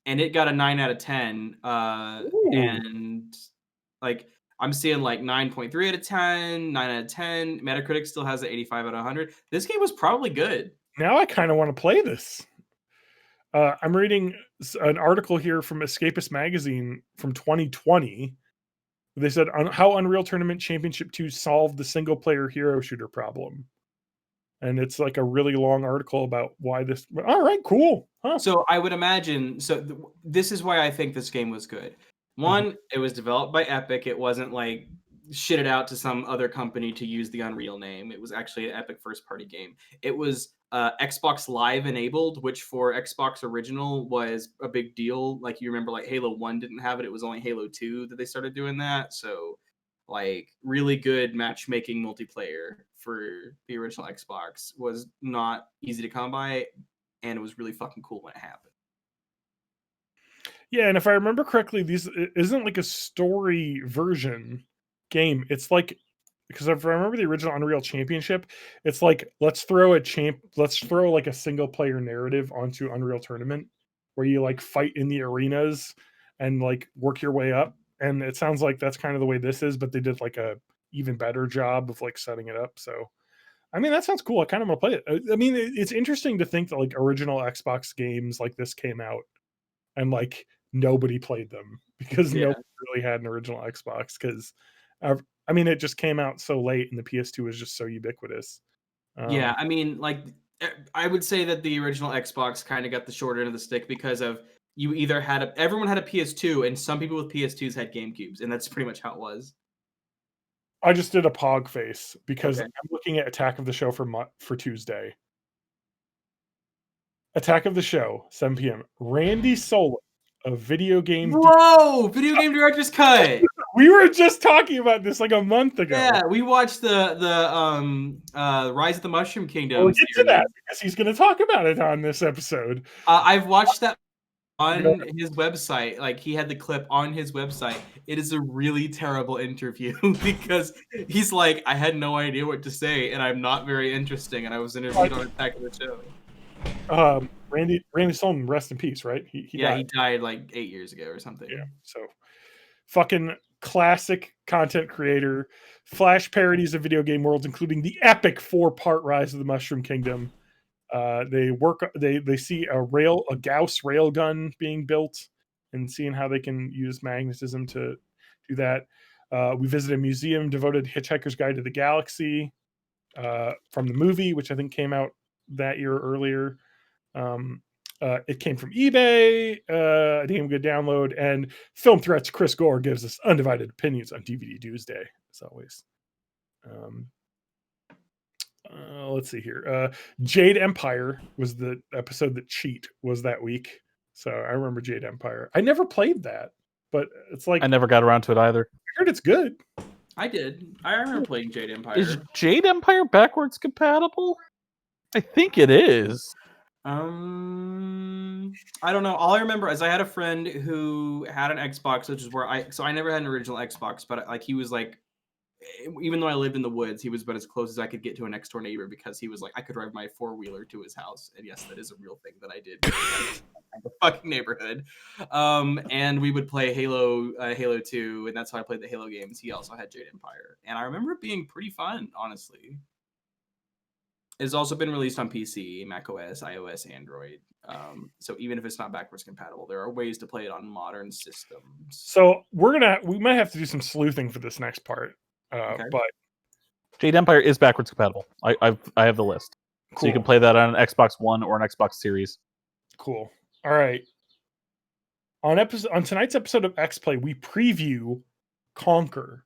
And it got a 9 out of 10. And like I'm seeing like 9.3 out of 10, 9 out of 10. Metacritic still has an 85 out of 100. This game was probably good. Now I kind of want to play this. I'm reading an article here from Escapist Magazine from 2020. They said how Unreal Tournament Championship 2 solved the single-player hero shooter problem. And it's like a really long article about why this... All right, cool. Huh. So I would imagine... So this is why I think this game was good. One, it was developed by Epic. It wasn't like shitted out to some other company to use the Unreal name. It was actually an Epic first-party game. It was Xbox Live enabled, which for Xbox Original was a big deal. Like you remember, like Halo 1 didn't have it. It was only Halo 2 that they started doing that. So like really good matchmaking multiplayer for the original Xbox was not easy to come by, and it was really fucking cool when it happened. Yeah, and if I remember correctly, these isn't like a story version game. It's like, because if I remember the original Unreal Championship, it's like let's throw like a single player narrative onto Unreal Tournament where you like fight in the arenas and like work your way up. And it sounds like that's kind of the way this is, but they did like a even better job of like setting it up. So I mean, that sounds cool. I kind of want to play it. I mean, it's interesting to think that like original Xbox games like this came out and like nobody played them because nobody really had an original Xbox because I mean, it just came out so late and the PS2 was just so ubiquitous. Yeah, I mean, like, I would say that the original Xbox kind of got the short end of the stick because of you either had everyone had a PS2 and some people with PS2s had GameCubes, and that's pretty much how it was. I just did a pog face because I'm looking at Attack of the Show for Tuesday. Attack of the Show, 7 p.m. Randy Solon, a video game. Whoa! Video game director's cut. We were just talking about this like a month ago. Yeah, we watched the Rise of the Mushroom Kingdom. We'll get to that because he's going to talk about it on this episode. I've watched that on his website. Like he had the clip on his website. It is a really terrible interview because he's like, I had no idea what to say, and I'm not very interesting, and I was interviewed on Attack of the Show. Randy Solon, rest in peace, right? He died like 8 years ago or something. Yeah, so fucking classic content creator, flash parodies of video game worlds, including the epic 4-part Rise of the Mushroom Kingdom. They see a Gauss railgun being built and seeing how they can use magnetism to do that. We visit a museum devoted to Hitchhiker's Guide to the Galaxy from the movie, which I think came out that year earlier. It came from eBay. A damn good download. And Film Threats Chris Gore gives us undivided opinions on DVD Tuesday, as always. Let's see here. Jade Empire was the episode that Cheat was that week. So I remember Jade Empire. I never played that, but it's like I never got around to it either. I heard it's good. I did. I remember playing Jade Empire. Is Jade Empire backwards compatible? I think it is. I don't know. All I remember is I had a friend who had an Xbox, which is where I never had an original Xbox, but like he was like, even though I lived in the woods, he was about as close as I could get to a next door neighbor because he was like, I could drive my 4-wheeler to his house. And yes, that is a real thing that I did. The fucking neighborhood. And we would play Halo 2, and that's how I played the Halo games. He also had Jade Empire. And I remember it being pretty fun, honestly. It's also been released on PC, macOS, iOS, Android. So even if it's not backwards compatible, there are ways to play it on modern systems. So we might have to do some sleuthing for this next part. Okay. But Jade Empire is backwards compatible. I have the list, cool. so you can play that on an Xbox One or an Xbox Series. Cool. All right. On tonight's episode of X Play, we preview Conquer.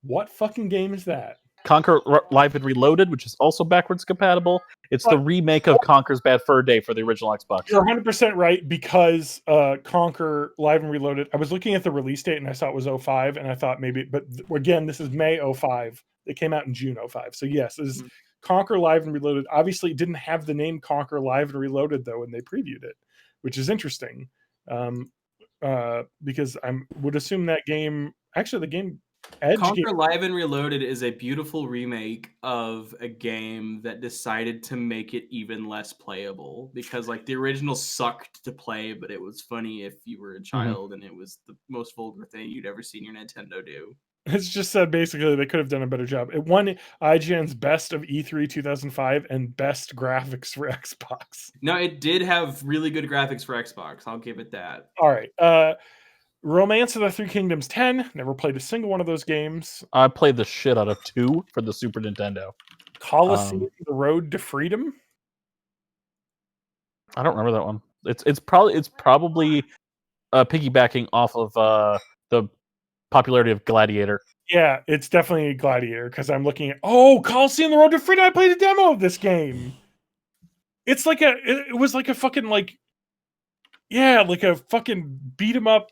What fucking game is that? Conquer Live and Reloaded, which is also backwards compatible. It's the remake of Conquer's Bad Fur Day for the original Xbox. You're 100% right, because Conquer Live and Reloaded, I was looking at the release date and I saw it was 05, and I thought maybe, but again, this is May 05. It came out in June 05. So yes, this is Conquer Live and Reloaded. Obviously, it didn't have the name Conquer Live and Reloaded, though, when they previewed it, which is interesting. Because I would assume that game, actually the game Edge Conquer game, Live and Reloaded is a beautiful remake of a game that decided to make it even less playable, because like the original sucked to play, but it was funny if you were a child, and it was the most vulgar thing you'd ever seen your Nintendo do. it's just said basically they could have done a better job. It won IGN's Best of E3 2005 and Best Graphics for Xbox. No, it did have really good graphics for Xbox. I'll give it that. All right. Romance of the Three Kingdoms 10. Never played a single one of those games. I played the shit out of 2 for the Super Nintendo. Colosseum: The Road to Freedom. I don't remember that one. It's probably piggybacking off of the popularity of Gladiator. Yeah, it's definitely a Gladiator, because I'm looking at Colosseum: The Road to Freedom. I played a demo of this game. It's like it was like a fucking like a fucking beat 'em up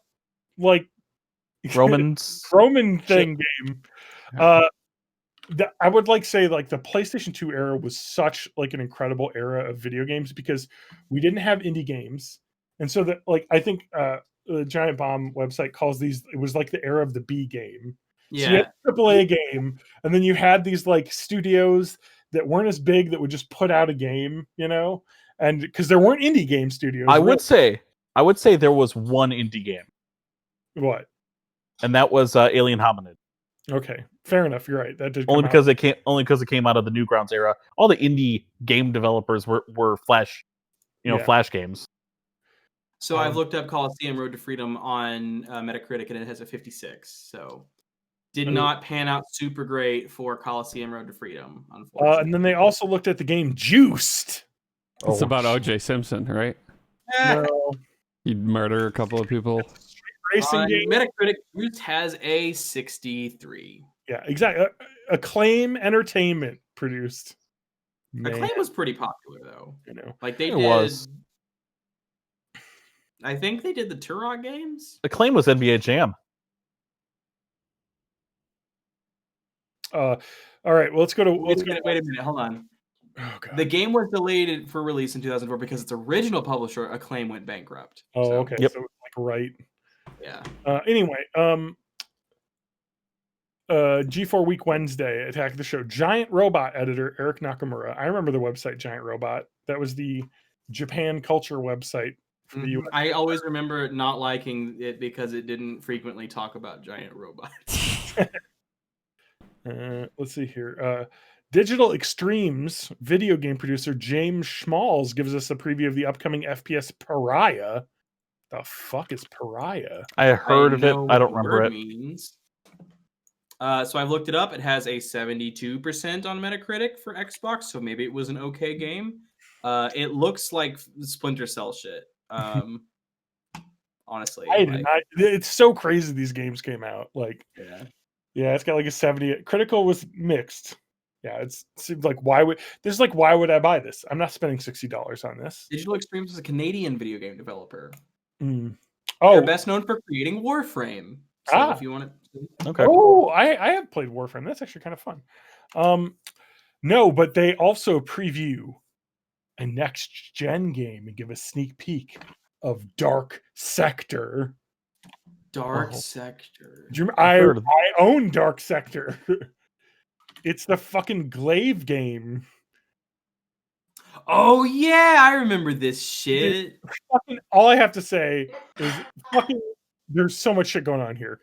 like Roman thing game. I would say like the PlayStation 2 era was such like an incredible era of video games, because we didn't have indie games, and so that like I think the Giant Bomb website calls these, it was like the era of the B game. Yeah. So you had a AAA game, and then you had these like studios that weren't as big that would just put out a game, and because there weren't indie game studios. I would say there was one indie game. What? And that was Alien Hominid. Okay, fair enough. You're right. That did only because it came out of the Newgrounds era. All the indie game developers were Flash, Flash games. So I've looked up Colosseum Road to Freedom on Metacritic, and it has a 56. So did not pan out super great for Colosseum Road to Freedom, unfortunately. And then they also looked at the game Juiced. It's about O.J. Simpson, right? No. You'd murder a couple of people. Racing game. Metacritic, Juiced has a 63. Yeah, exactly. Acclaim Entertainment produced. Acclaim was pretty popular, though. Like they it did. Was. I think they did the Turok games. Acclaim was NBA Jam. All right. Well, let's go to. Wait a minute. Hold on. Oh, God. The game was delayed for release in 2004 because its original publisher, Acclaim, went bankrupt. Oh, okay. Yep. So like right. Yeah. Anyway, G4 Week Wednesday, Attack of the Show. Giant Robot editor Eric Nakamura. I remember the website Giant Robot. That was the Japan culture website for the US. I always remember not liking it because it didn't frequently talk about giant robots. Let's see here. Digital Extremes video game producer James Schmalz gives us a preview of the upcoming FPS Pariah. The fuck is Pariah? I heard of it. I don't remember it. Means. So I've looked it up. It has a 72% on Metacritic for Xbox, so maybe it was an okay game. It looks like Splinter Cell shit. Honestly, I did like, not. It's so crazy these games came out. Like, yeah. yeah, it's got like a 70. Critical was mixed. Yeah, it seems like why would I buy this? I'm not spending $60 on this. Digital Extremes is a Canadian video game developer. Mm. They're Oh, best known for creating Warframe. So if you want to, Okay. oh, I have played Warframe. That's actually kind of fun. No, but they also preview a next gen game and give a sneak peek of Dark Sector. Dark Oh. Sector. I heard of- own Dark Sector. It's the fucking Glaive game. Oh yeah, I remember this shit. Fucking, all I have to say is fucking. There's so much shit going on here.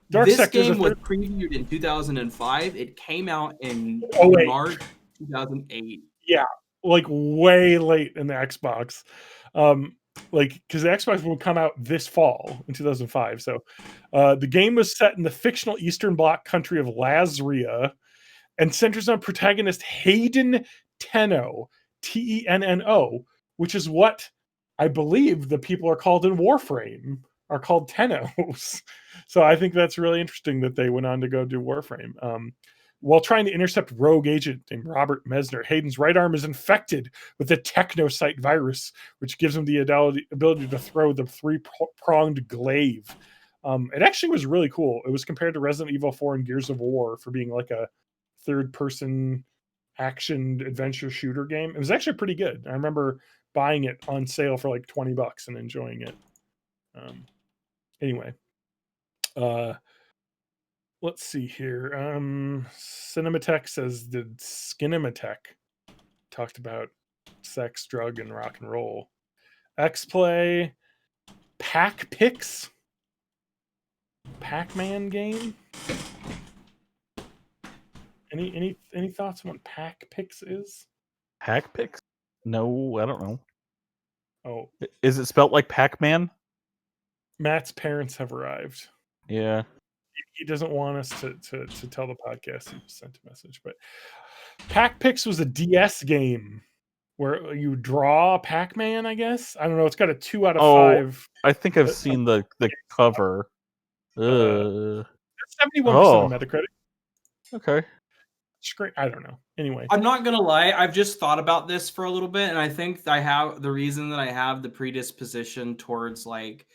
Dark This Sector's game was previewed in 2005. It came out in 08. March 2008. Yeah, like way late in the Xbox. Like because the Xbox will come out this fall in 2005. So the game was set in the fictional Eastern Bloc country of Lazria and centers on protagonist Hayden Tenno, Tenno, which is what I believe the people are called in Warframe, are called Tennos. So I think that's really interesting that they went on to go do Warframe. While trying to intercept rogue agent named Robert Mesner, Hayden's right arm is infected with the technocyte virus, which gives him the ability to throw the three-pronged glaive. It actually was really cool. It was compared to Resident Evil 4 and Gears of War for being like a third-person action adventure shooter game. It was actually pretty good. I remember buying it on sale for like $20 and enjoying it. Anyway, let's see here. Cinematech says, did Skinematek talked about sex, drug, and rock and roll? X-Play, Pac-Pix, Pac-Man game. Any thoughts on what Pac-Pix is? Pac-Pix? No, I don't know. Oh, Is it spelt like Pac-Man? Matt's parents have arrived. Yeah. He doesn't want us to tell the podcast. He just sent a message. But Pac-Pix was a DS game where you draw Pac-Man, I guess. I don't know. It's got a 2 out of 5. I think I've seen the cover. 71% Oh. on Metacritic. Okay. Great. I don't know. Anyway, I'm not gonna lie, I've just thought about this for a little bit, and I think I have the reason that I have the predisposition towards like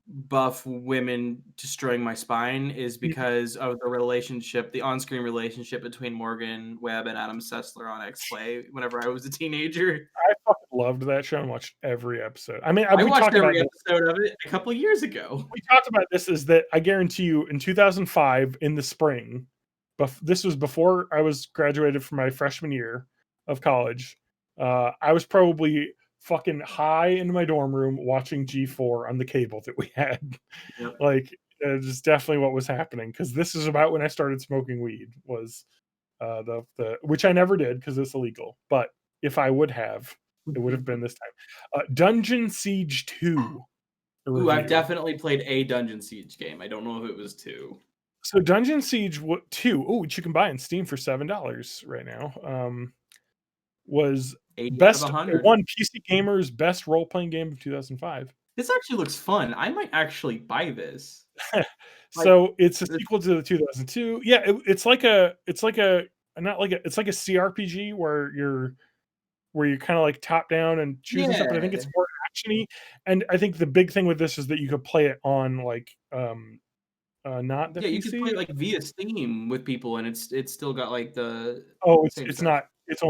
buff women destroying my spine is because of the relationship, the on-screen relationship between Morgan Webb and Adam Sessler on X-Play whenever I was a teenager. I fucking loved that show and watched every episode. I mean, I we watched talked about every episode of it a couple of years ago. We talked about this. Is that I guarantee you, in 2005, in the spring, but this was before I was graduated from my freshman year of college. I was probably fucking high in my dorm room watching G4 on the cable that we had. Yep. Like, it's definitely what was happening, because this is about when I started smoking weed. Was the which I never did because it's illegal. But if I would have, it would have been this time. Dungeon Siege 2. Ooh, I've definitely played a Dungeon Siege game. I don't know if it was 2. So Dungeon Siege 2, which you can buy on Steam for $7 right now, was best one PC Gamer's best role-playing game of 2005. This actually looks fun. I might actually buy this. So it's a sequel to the 2002. Yeah, it's like a CRPG where you're kind of like top down and choosing stuff, but I think it's more actiony. And I think the big thing with this is that you could play it on like not the PC. You could play it like via Steam with people, and it's still got like the it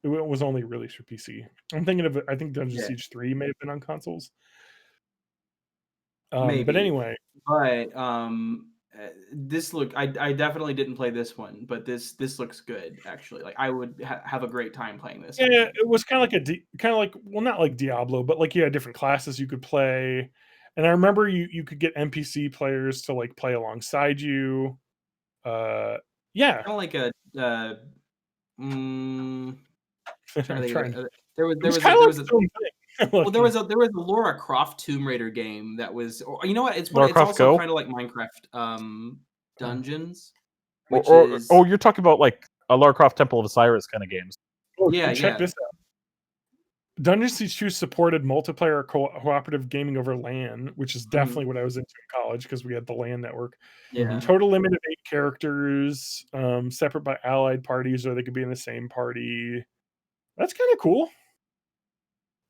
was only released for PC. I'm thinking of it. I think Dungeon Siege 3 may have been on consoles. Maybe. But anyway, this I definitely didn't play this one, but this looks good actually. Like I would have a great time playing this. Yeah, it was kind of like well, not like Diablo, but like you had different classes you could play. And I remember you could get NPC players to like play alongside you. Yeah, kind of like a. There was a Lara Croft Tomb Raider game that was, you know what? It's also kind of like Minecraft You're Dungeons. talking about like a Lara Croft Temple of Osiris kind of games. Oh, Yeah, check yeah. this out. Dungeon Siege 2 supported multiplayer cooperative gaming over LAN, which is definitely what I was into in college because we had the LAN network. Yeah. Total limit of 8 characters, separate by allied parties, or they could be in the same party. That's kind of cool.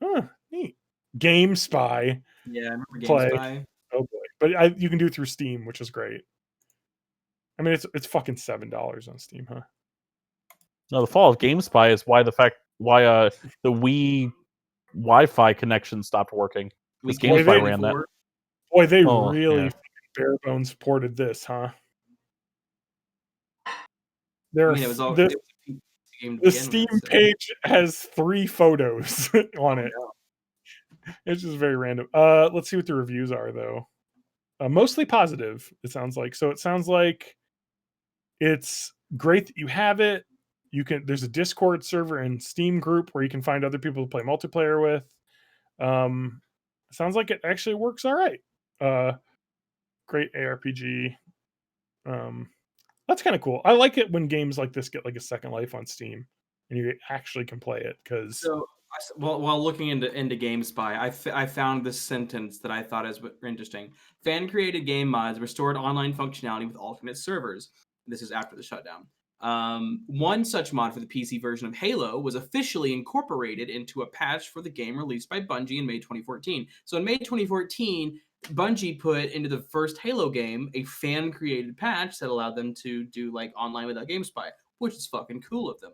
Huh, neat. Game Spy. Yeah, I remember Play. GameSpy. Oh boy. But you can do it through Steam, which is great. I mean, it's fucking $7 on Steam, huh? No, the fall of GameSpy is why the Wii Wi-Fi connection stopped working. Because Weekend GameSpy ran that. 24. Boy, they Oh, really yeah. bare bones ported this, huh? I There mean, it was all the it was a PC game to the begin Steam with, so. page has 3 photos on it. It's just very random. Let's see what the reviews are though. Mostly positive, it sounds like. So it sounds like it's great that you have it. There's a Discord server and Steam group where you can find other people to play multiplayer with. Sounds like it actually works all right. Great ARPG. That's kind of cool. I like it when games like this get like a second life on Steam and you actually can play it because So, while looking into GameSpy, I found this sentence that I thought is interesting. Fan-created game mods restored online functionality with alternate servers. This is after the shutdown. One such mod for the PC version of Halo was officially incorporated into a patch for the game released by Bungie in May 2014. So in May 2014, Bungie put into the first Halo game a fan-created patch that allowed them to do like online without GameSpy, which is fucking cool of them.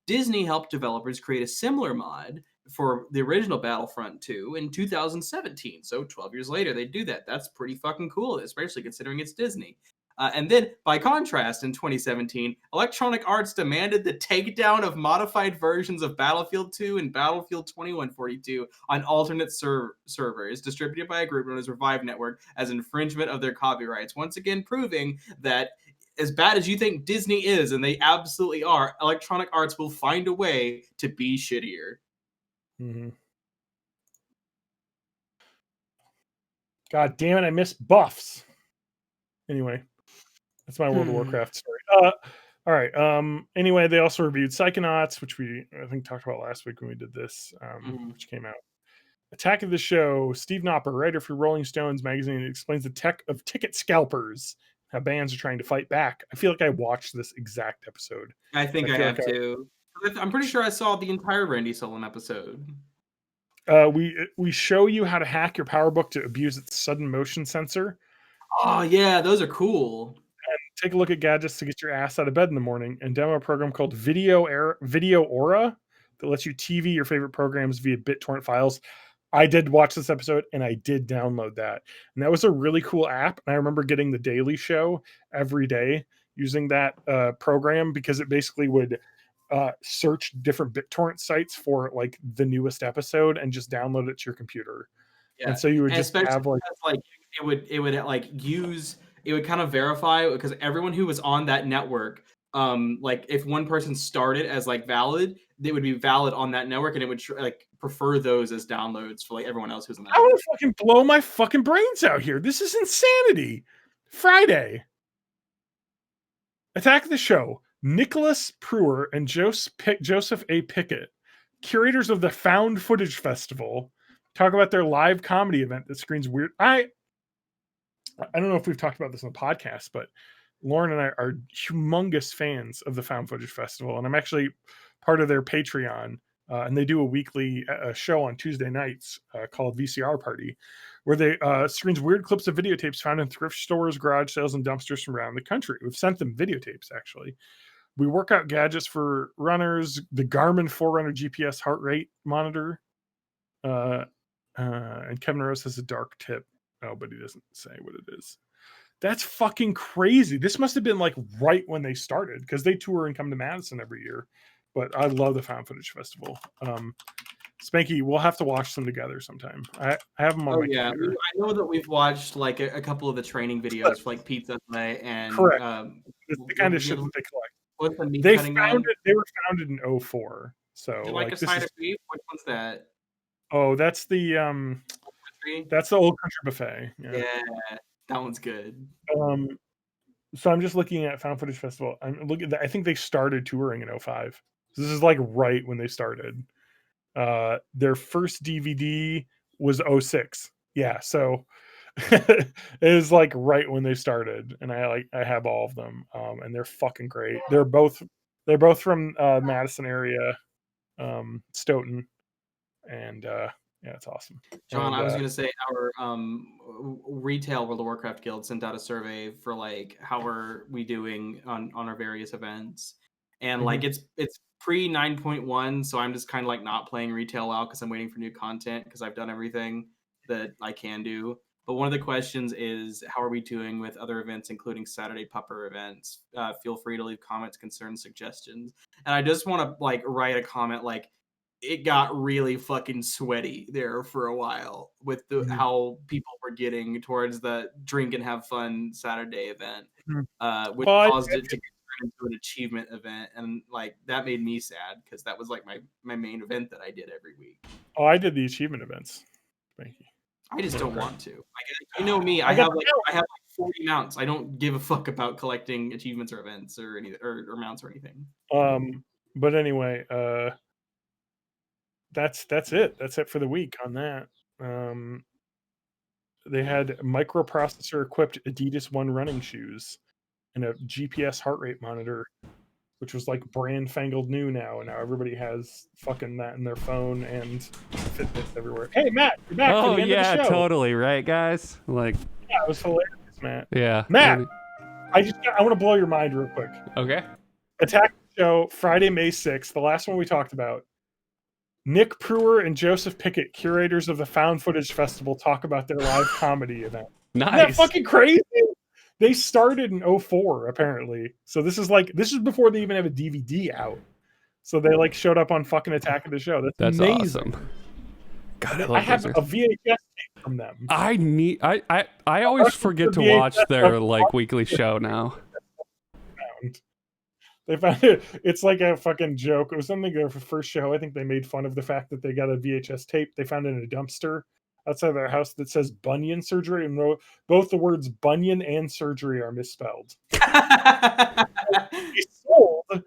Disney helped developers create a similar mod for the original Battlefront 2 in 2017. So 12 years later, they do that. That's pretty fucking cool, especially considering it's Disney. And then, by contrast, in 2017, Electronic Arts demanded the takedown of modified versions of Battlefield 2 and Battlefield 2142 on alternate servers distributed by a group known as Revive Network as infringement of their copyrights. Once again, proving that as bad as you think Disney is, and they absolutely are, Electronic Arts will find a way to be shittier. God damn it, I missed buffs. Anyway, that's my World of Warcraft story. All right. Anyway, they also reviewed Psychonauts, which I think talked about last week when we did this, which came out. Attack of the Show. Steve Knopper, writer for Rolling Stones magazine, explains the tech of ticket scalpers, how bands are trying to fight back. I feel like I watched this exact episode. I think I have too. I'm pretty sure I saw the entire Randy Solon episode. We show you how to hack your PowerBook to abuse its sudden motion sensor. Oh yeah, those are cool. And take a look at gadgets to get your ass out of bed in the morning, and demo a program called Video Aura that lets you TV your favorite programs via BitTorrent files. I did watch this episode and I did download that. And that was a really cool app. And I remember getting the Daily Show every day using that program because it basically would search different BitTorrent sites for like the newest episode and just download it to your computer. Yeah. And so you would just have like it would kind of verify because everyone who was on that network, like if one person started as like valid, they would be valid on that network, and it would like prefer those as downloads for like everyone else who's on that. I want to fucking blow my fucking brains out here. This is insanity. Friday. Attack of the Show. Nicholas Pruer and Joseph A. Pickett, curators of the Found Footage Festival, talk about their live comedy event that screens weird. I don't know if we've talked about this on the podcast, but Lauren and I are humongous fans of the Found Footage Festival, and I'm actually part of their Patreon, and they do a weekly show on Tuesday nights called VCR Party, where they screens weird clips of videotapes found in thrift stores, garage sales, and dumpsters from around the country. We've sent them videotapes, actually. We work out gadgets for runners, the Garmin Forerunner GPS heart rate monitor, and Kevin Rose has a dark tip. Oh, but he doesn't say what it is. That's fucking crazy. This must have been like right when they started because they tour and come to Madison every year. But I love the Found Footage Festival. Spanky, we'll have to watch them together sometime. I have them on my computer. I know that we've watched like a couple of the training videos for like Pizza Play and correct. It's the kind of shit that they collect. What's the meat they cutting gun? They were founded in 2004. So like a side of beef? Which one's that? Oh, that's the Old Country Buffet. Yeah, that one's good. So I'm just looking at Found Footage Festival. I'm looking. I think they started touring in 2005. This is like right when they started. Their first DVD was 06. Yeah, so it is like right when they started, and I have all of them, and they're fucking great. They're both from Madison area, Stoughton, and yeah, it's awesome. John, And, I was gonna say our retail World of Warcraft guild sent out a survey for like how are we doing on our various events, and like it's pre 9.1, so I'm just kind of like not playing retail WoW because I'm waiting for new content because I've done everything that I can do. But one of the questions is how are we doing with other events, including Saturday Pupper events? Feel free to leave comments, concerns, suggestions, and I just want to like write a comment like. It got really fucking sweaty there for a while with how people were getting towards the drink and have fun Saturday event, which caused it to turn into an achievement event, and like that made me sad because that was like my main event that I did every week. Oh, I did the achievement events. Thank you. I just don't want to. Like, you know me, I have like 40 mounts. I don't give a fuck about collecting achievements or events or any or mounts or anything. But anyway, that's it. That's it for the week on that. They had microprocessor equipped Adidas One running shoes and a GPS heart rate monitor, which was like brand fangled new now. And now everybody has fucking that in their phone and Fitbits everywhere. Hey, Matt, you're back. Oh, for the end yeah, of the show. totally. Right, guys? Like, yeah, it was hilarious, Matt. Yeah. Matt, I want to blow your mind real quick. Okay. Attack the Show, Friday, May 6th, the last one we talked about. Nick Pruer and Joseph Pickett, curators of the Found Footage Festival, talk about their live comedy event. Nice. Isn't that fucking crazy? They started in 04, apparently. So this is before they even have a DVD out. So they like showed up on fucking Attack of the Show. That's amazing. Awesome. God, I have a VHS tape from them. I always forget to watch their like weekly show now. They found it. It's like a fucking joke. It was something their first show. I think they made fun of the fact that they got a VHS tape. They found it in a dumpster outside their house that says bunion surgery, and both the words bunion and surgery are misspelled. They sold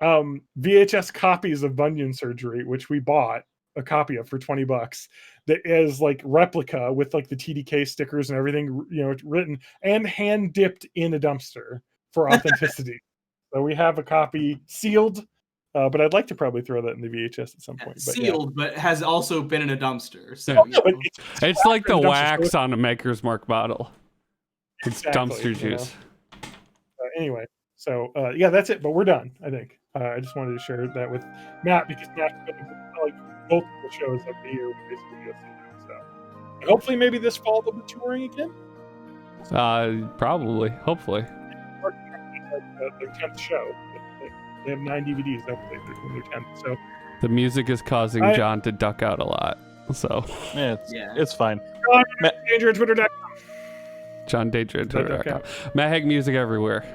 VHS copies of bunion surgery, which we bought a copy of for $20. That is like replica with like the TDK stickers and everything, written and hand dipped in a dumpster for authenticity. So we have a copy sealed, but I'd like to probably throw that in the VHS at some point. But sealed, but has also been in a dumpster. So but it's like the wax on a Maker's Mark bottle. It's dumpster juice. Anyway, so yeah, that's it. But we're done, I think. I just wanted to share that with Matt because Matt's been like multiple shows every year. Basically, so and hopefully, maybe this fall they'll be touring again. Probably, hopefully. Their 10th show. They have 9 DVDs. They'll play their 10th. So the music is causing John to duck out a lot. So yeah, it's fine. JohnDanger@Twitter.com. JohnDanger@Twitter.com. Matt Haig Music Everywhere.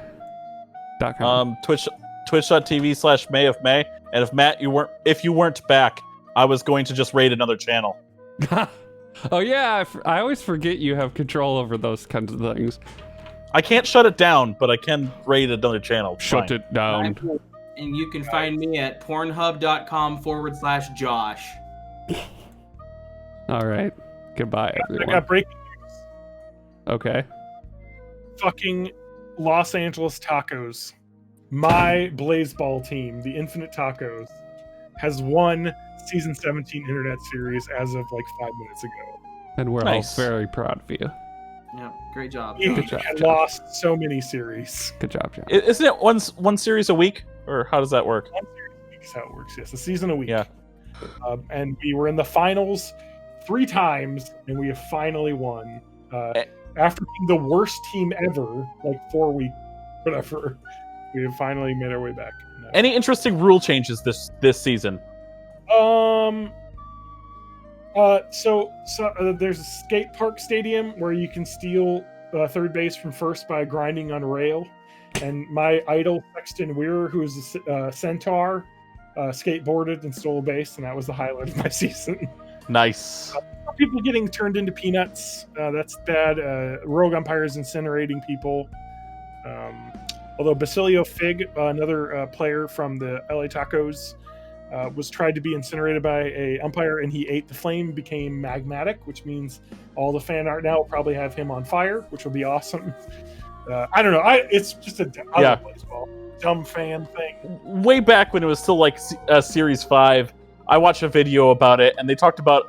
Twitch.tv/May of May. And if you weren't back, I was going to just raid another channel. Oh yeah, I always forget you have control over those kinds of things. I can't shut it down, but I can raid another channel. Shut it down. And you can find me at pornhub.com/Josh. All right. Goodbye, everyone. I got breaking news. Okay. Fucking Los Angeles Tacos. My Blazeball team, the Infinite Tacos, has won Season 17 Internet Series as of like 5 minutes ago. And we're all very proud of you. Yeah, great job. Good job, had John. Lost so many series. Good job, John. Isn't it one series a week, or how does that work? One series a week is how it works. Yes, a season a week. Yeah. And we were in the finals 3 times, and we have finally won. After being the worst team ever, like 4 weeks, whatever, we have finally made our way back. Any interesting rule changes this season? So there's a skate park stadium where you can steal third base from first by grinding on a rail. And my idol, Sexton Weir, who is a centaur, skateboarded and stole a base, and that was the highlight of my season. Nice. People getting turned into peanuts. That's bad. Rogue umpires incinerating people. Although Basilio Fig, another player from the LA Tacos, was tried to be incinerated by a umpire, and he ate the flame, became magmatic, which means all the fan art now will probably have him on fire, which will be awesome. I don't know. It's just a love baseball. Dumb fan thing. Way back when it was still like Series 5, I watched a video about it, and they talked about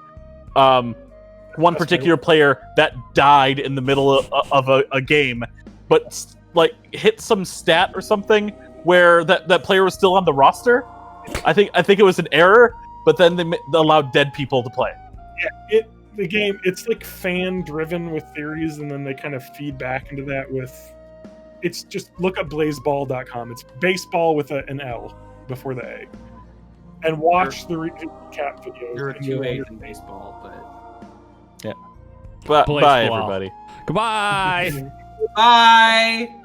one particular player that died in the middle of a game, but like hit some stat or something where that player was still on the roster. I think it was an error, but then they allowed dead people to play. Yeah, the game, it's like fan driven with theories, and then they kind of feed back into that with. It's just look up blazeball.com. It's baseball with an L before the A, and watch the recap videos. There are 2 A's in baseball, but Bye, everybody. Goodbye. bye.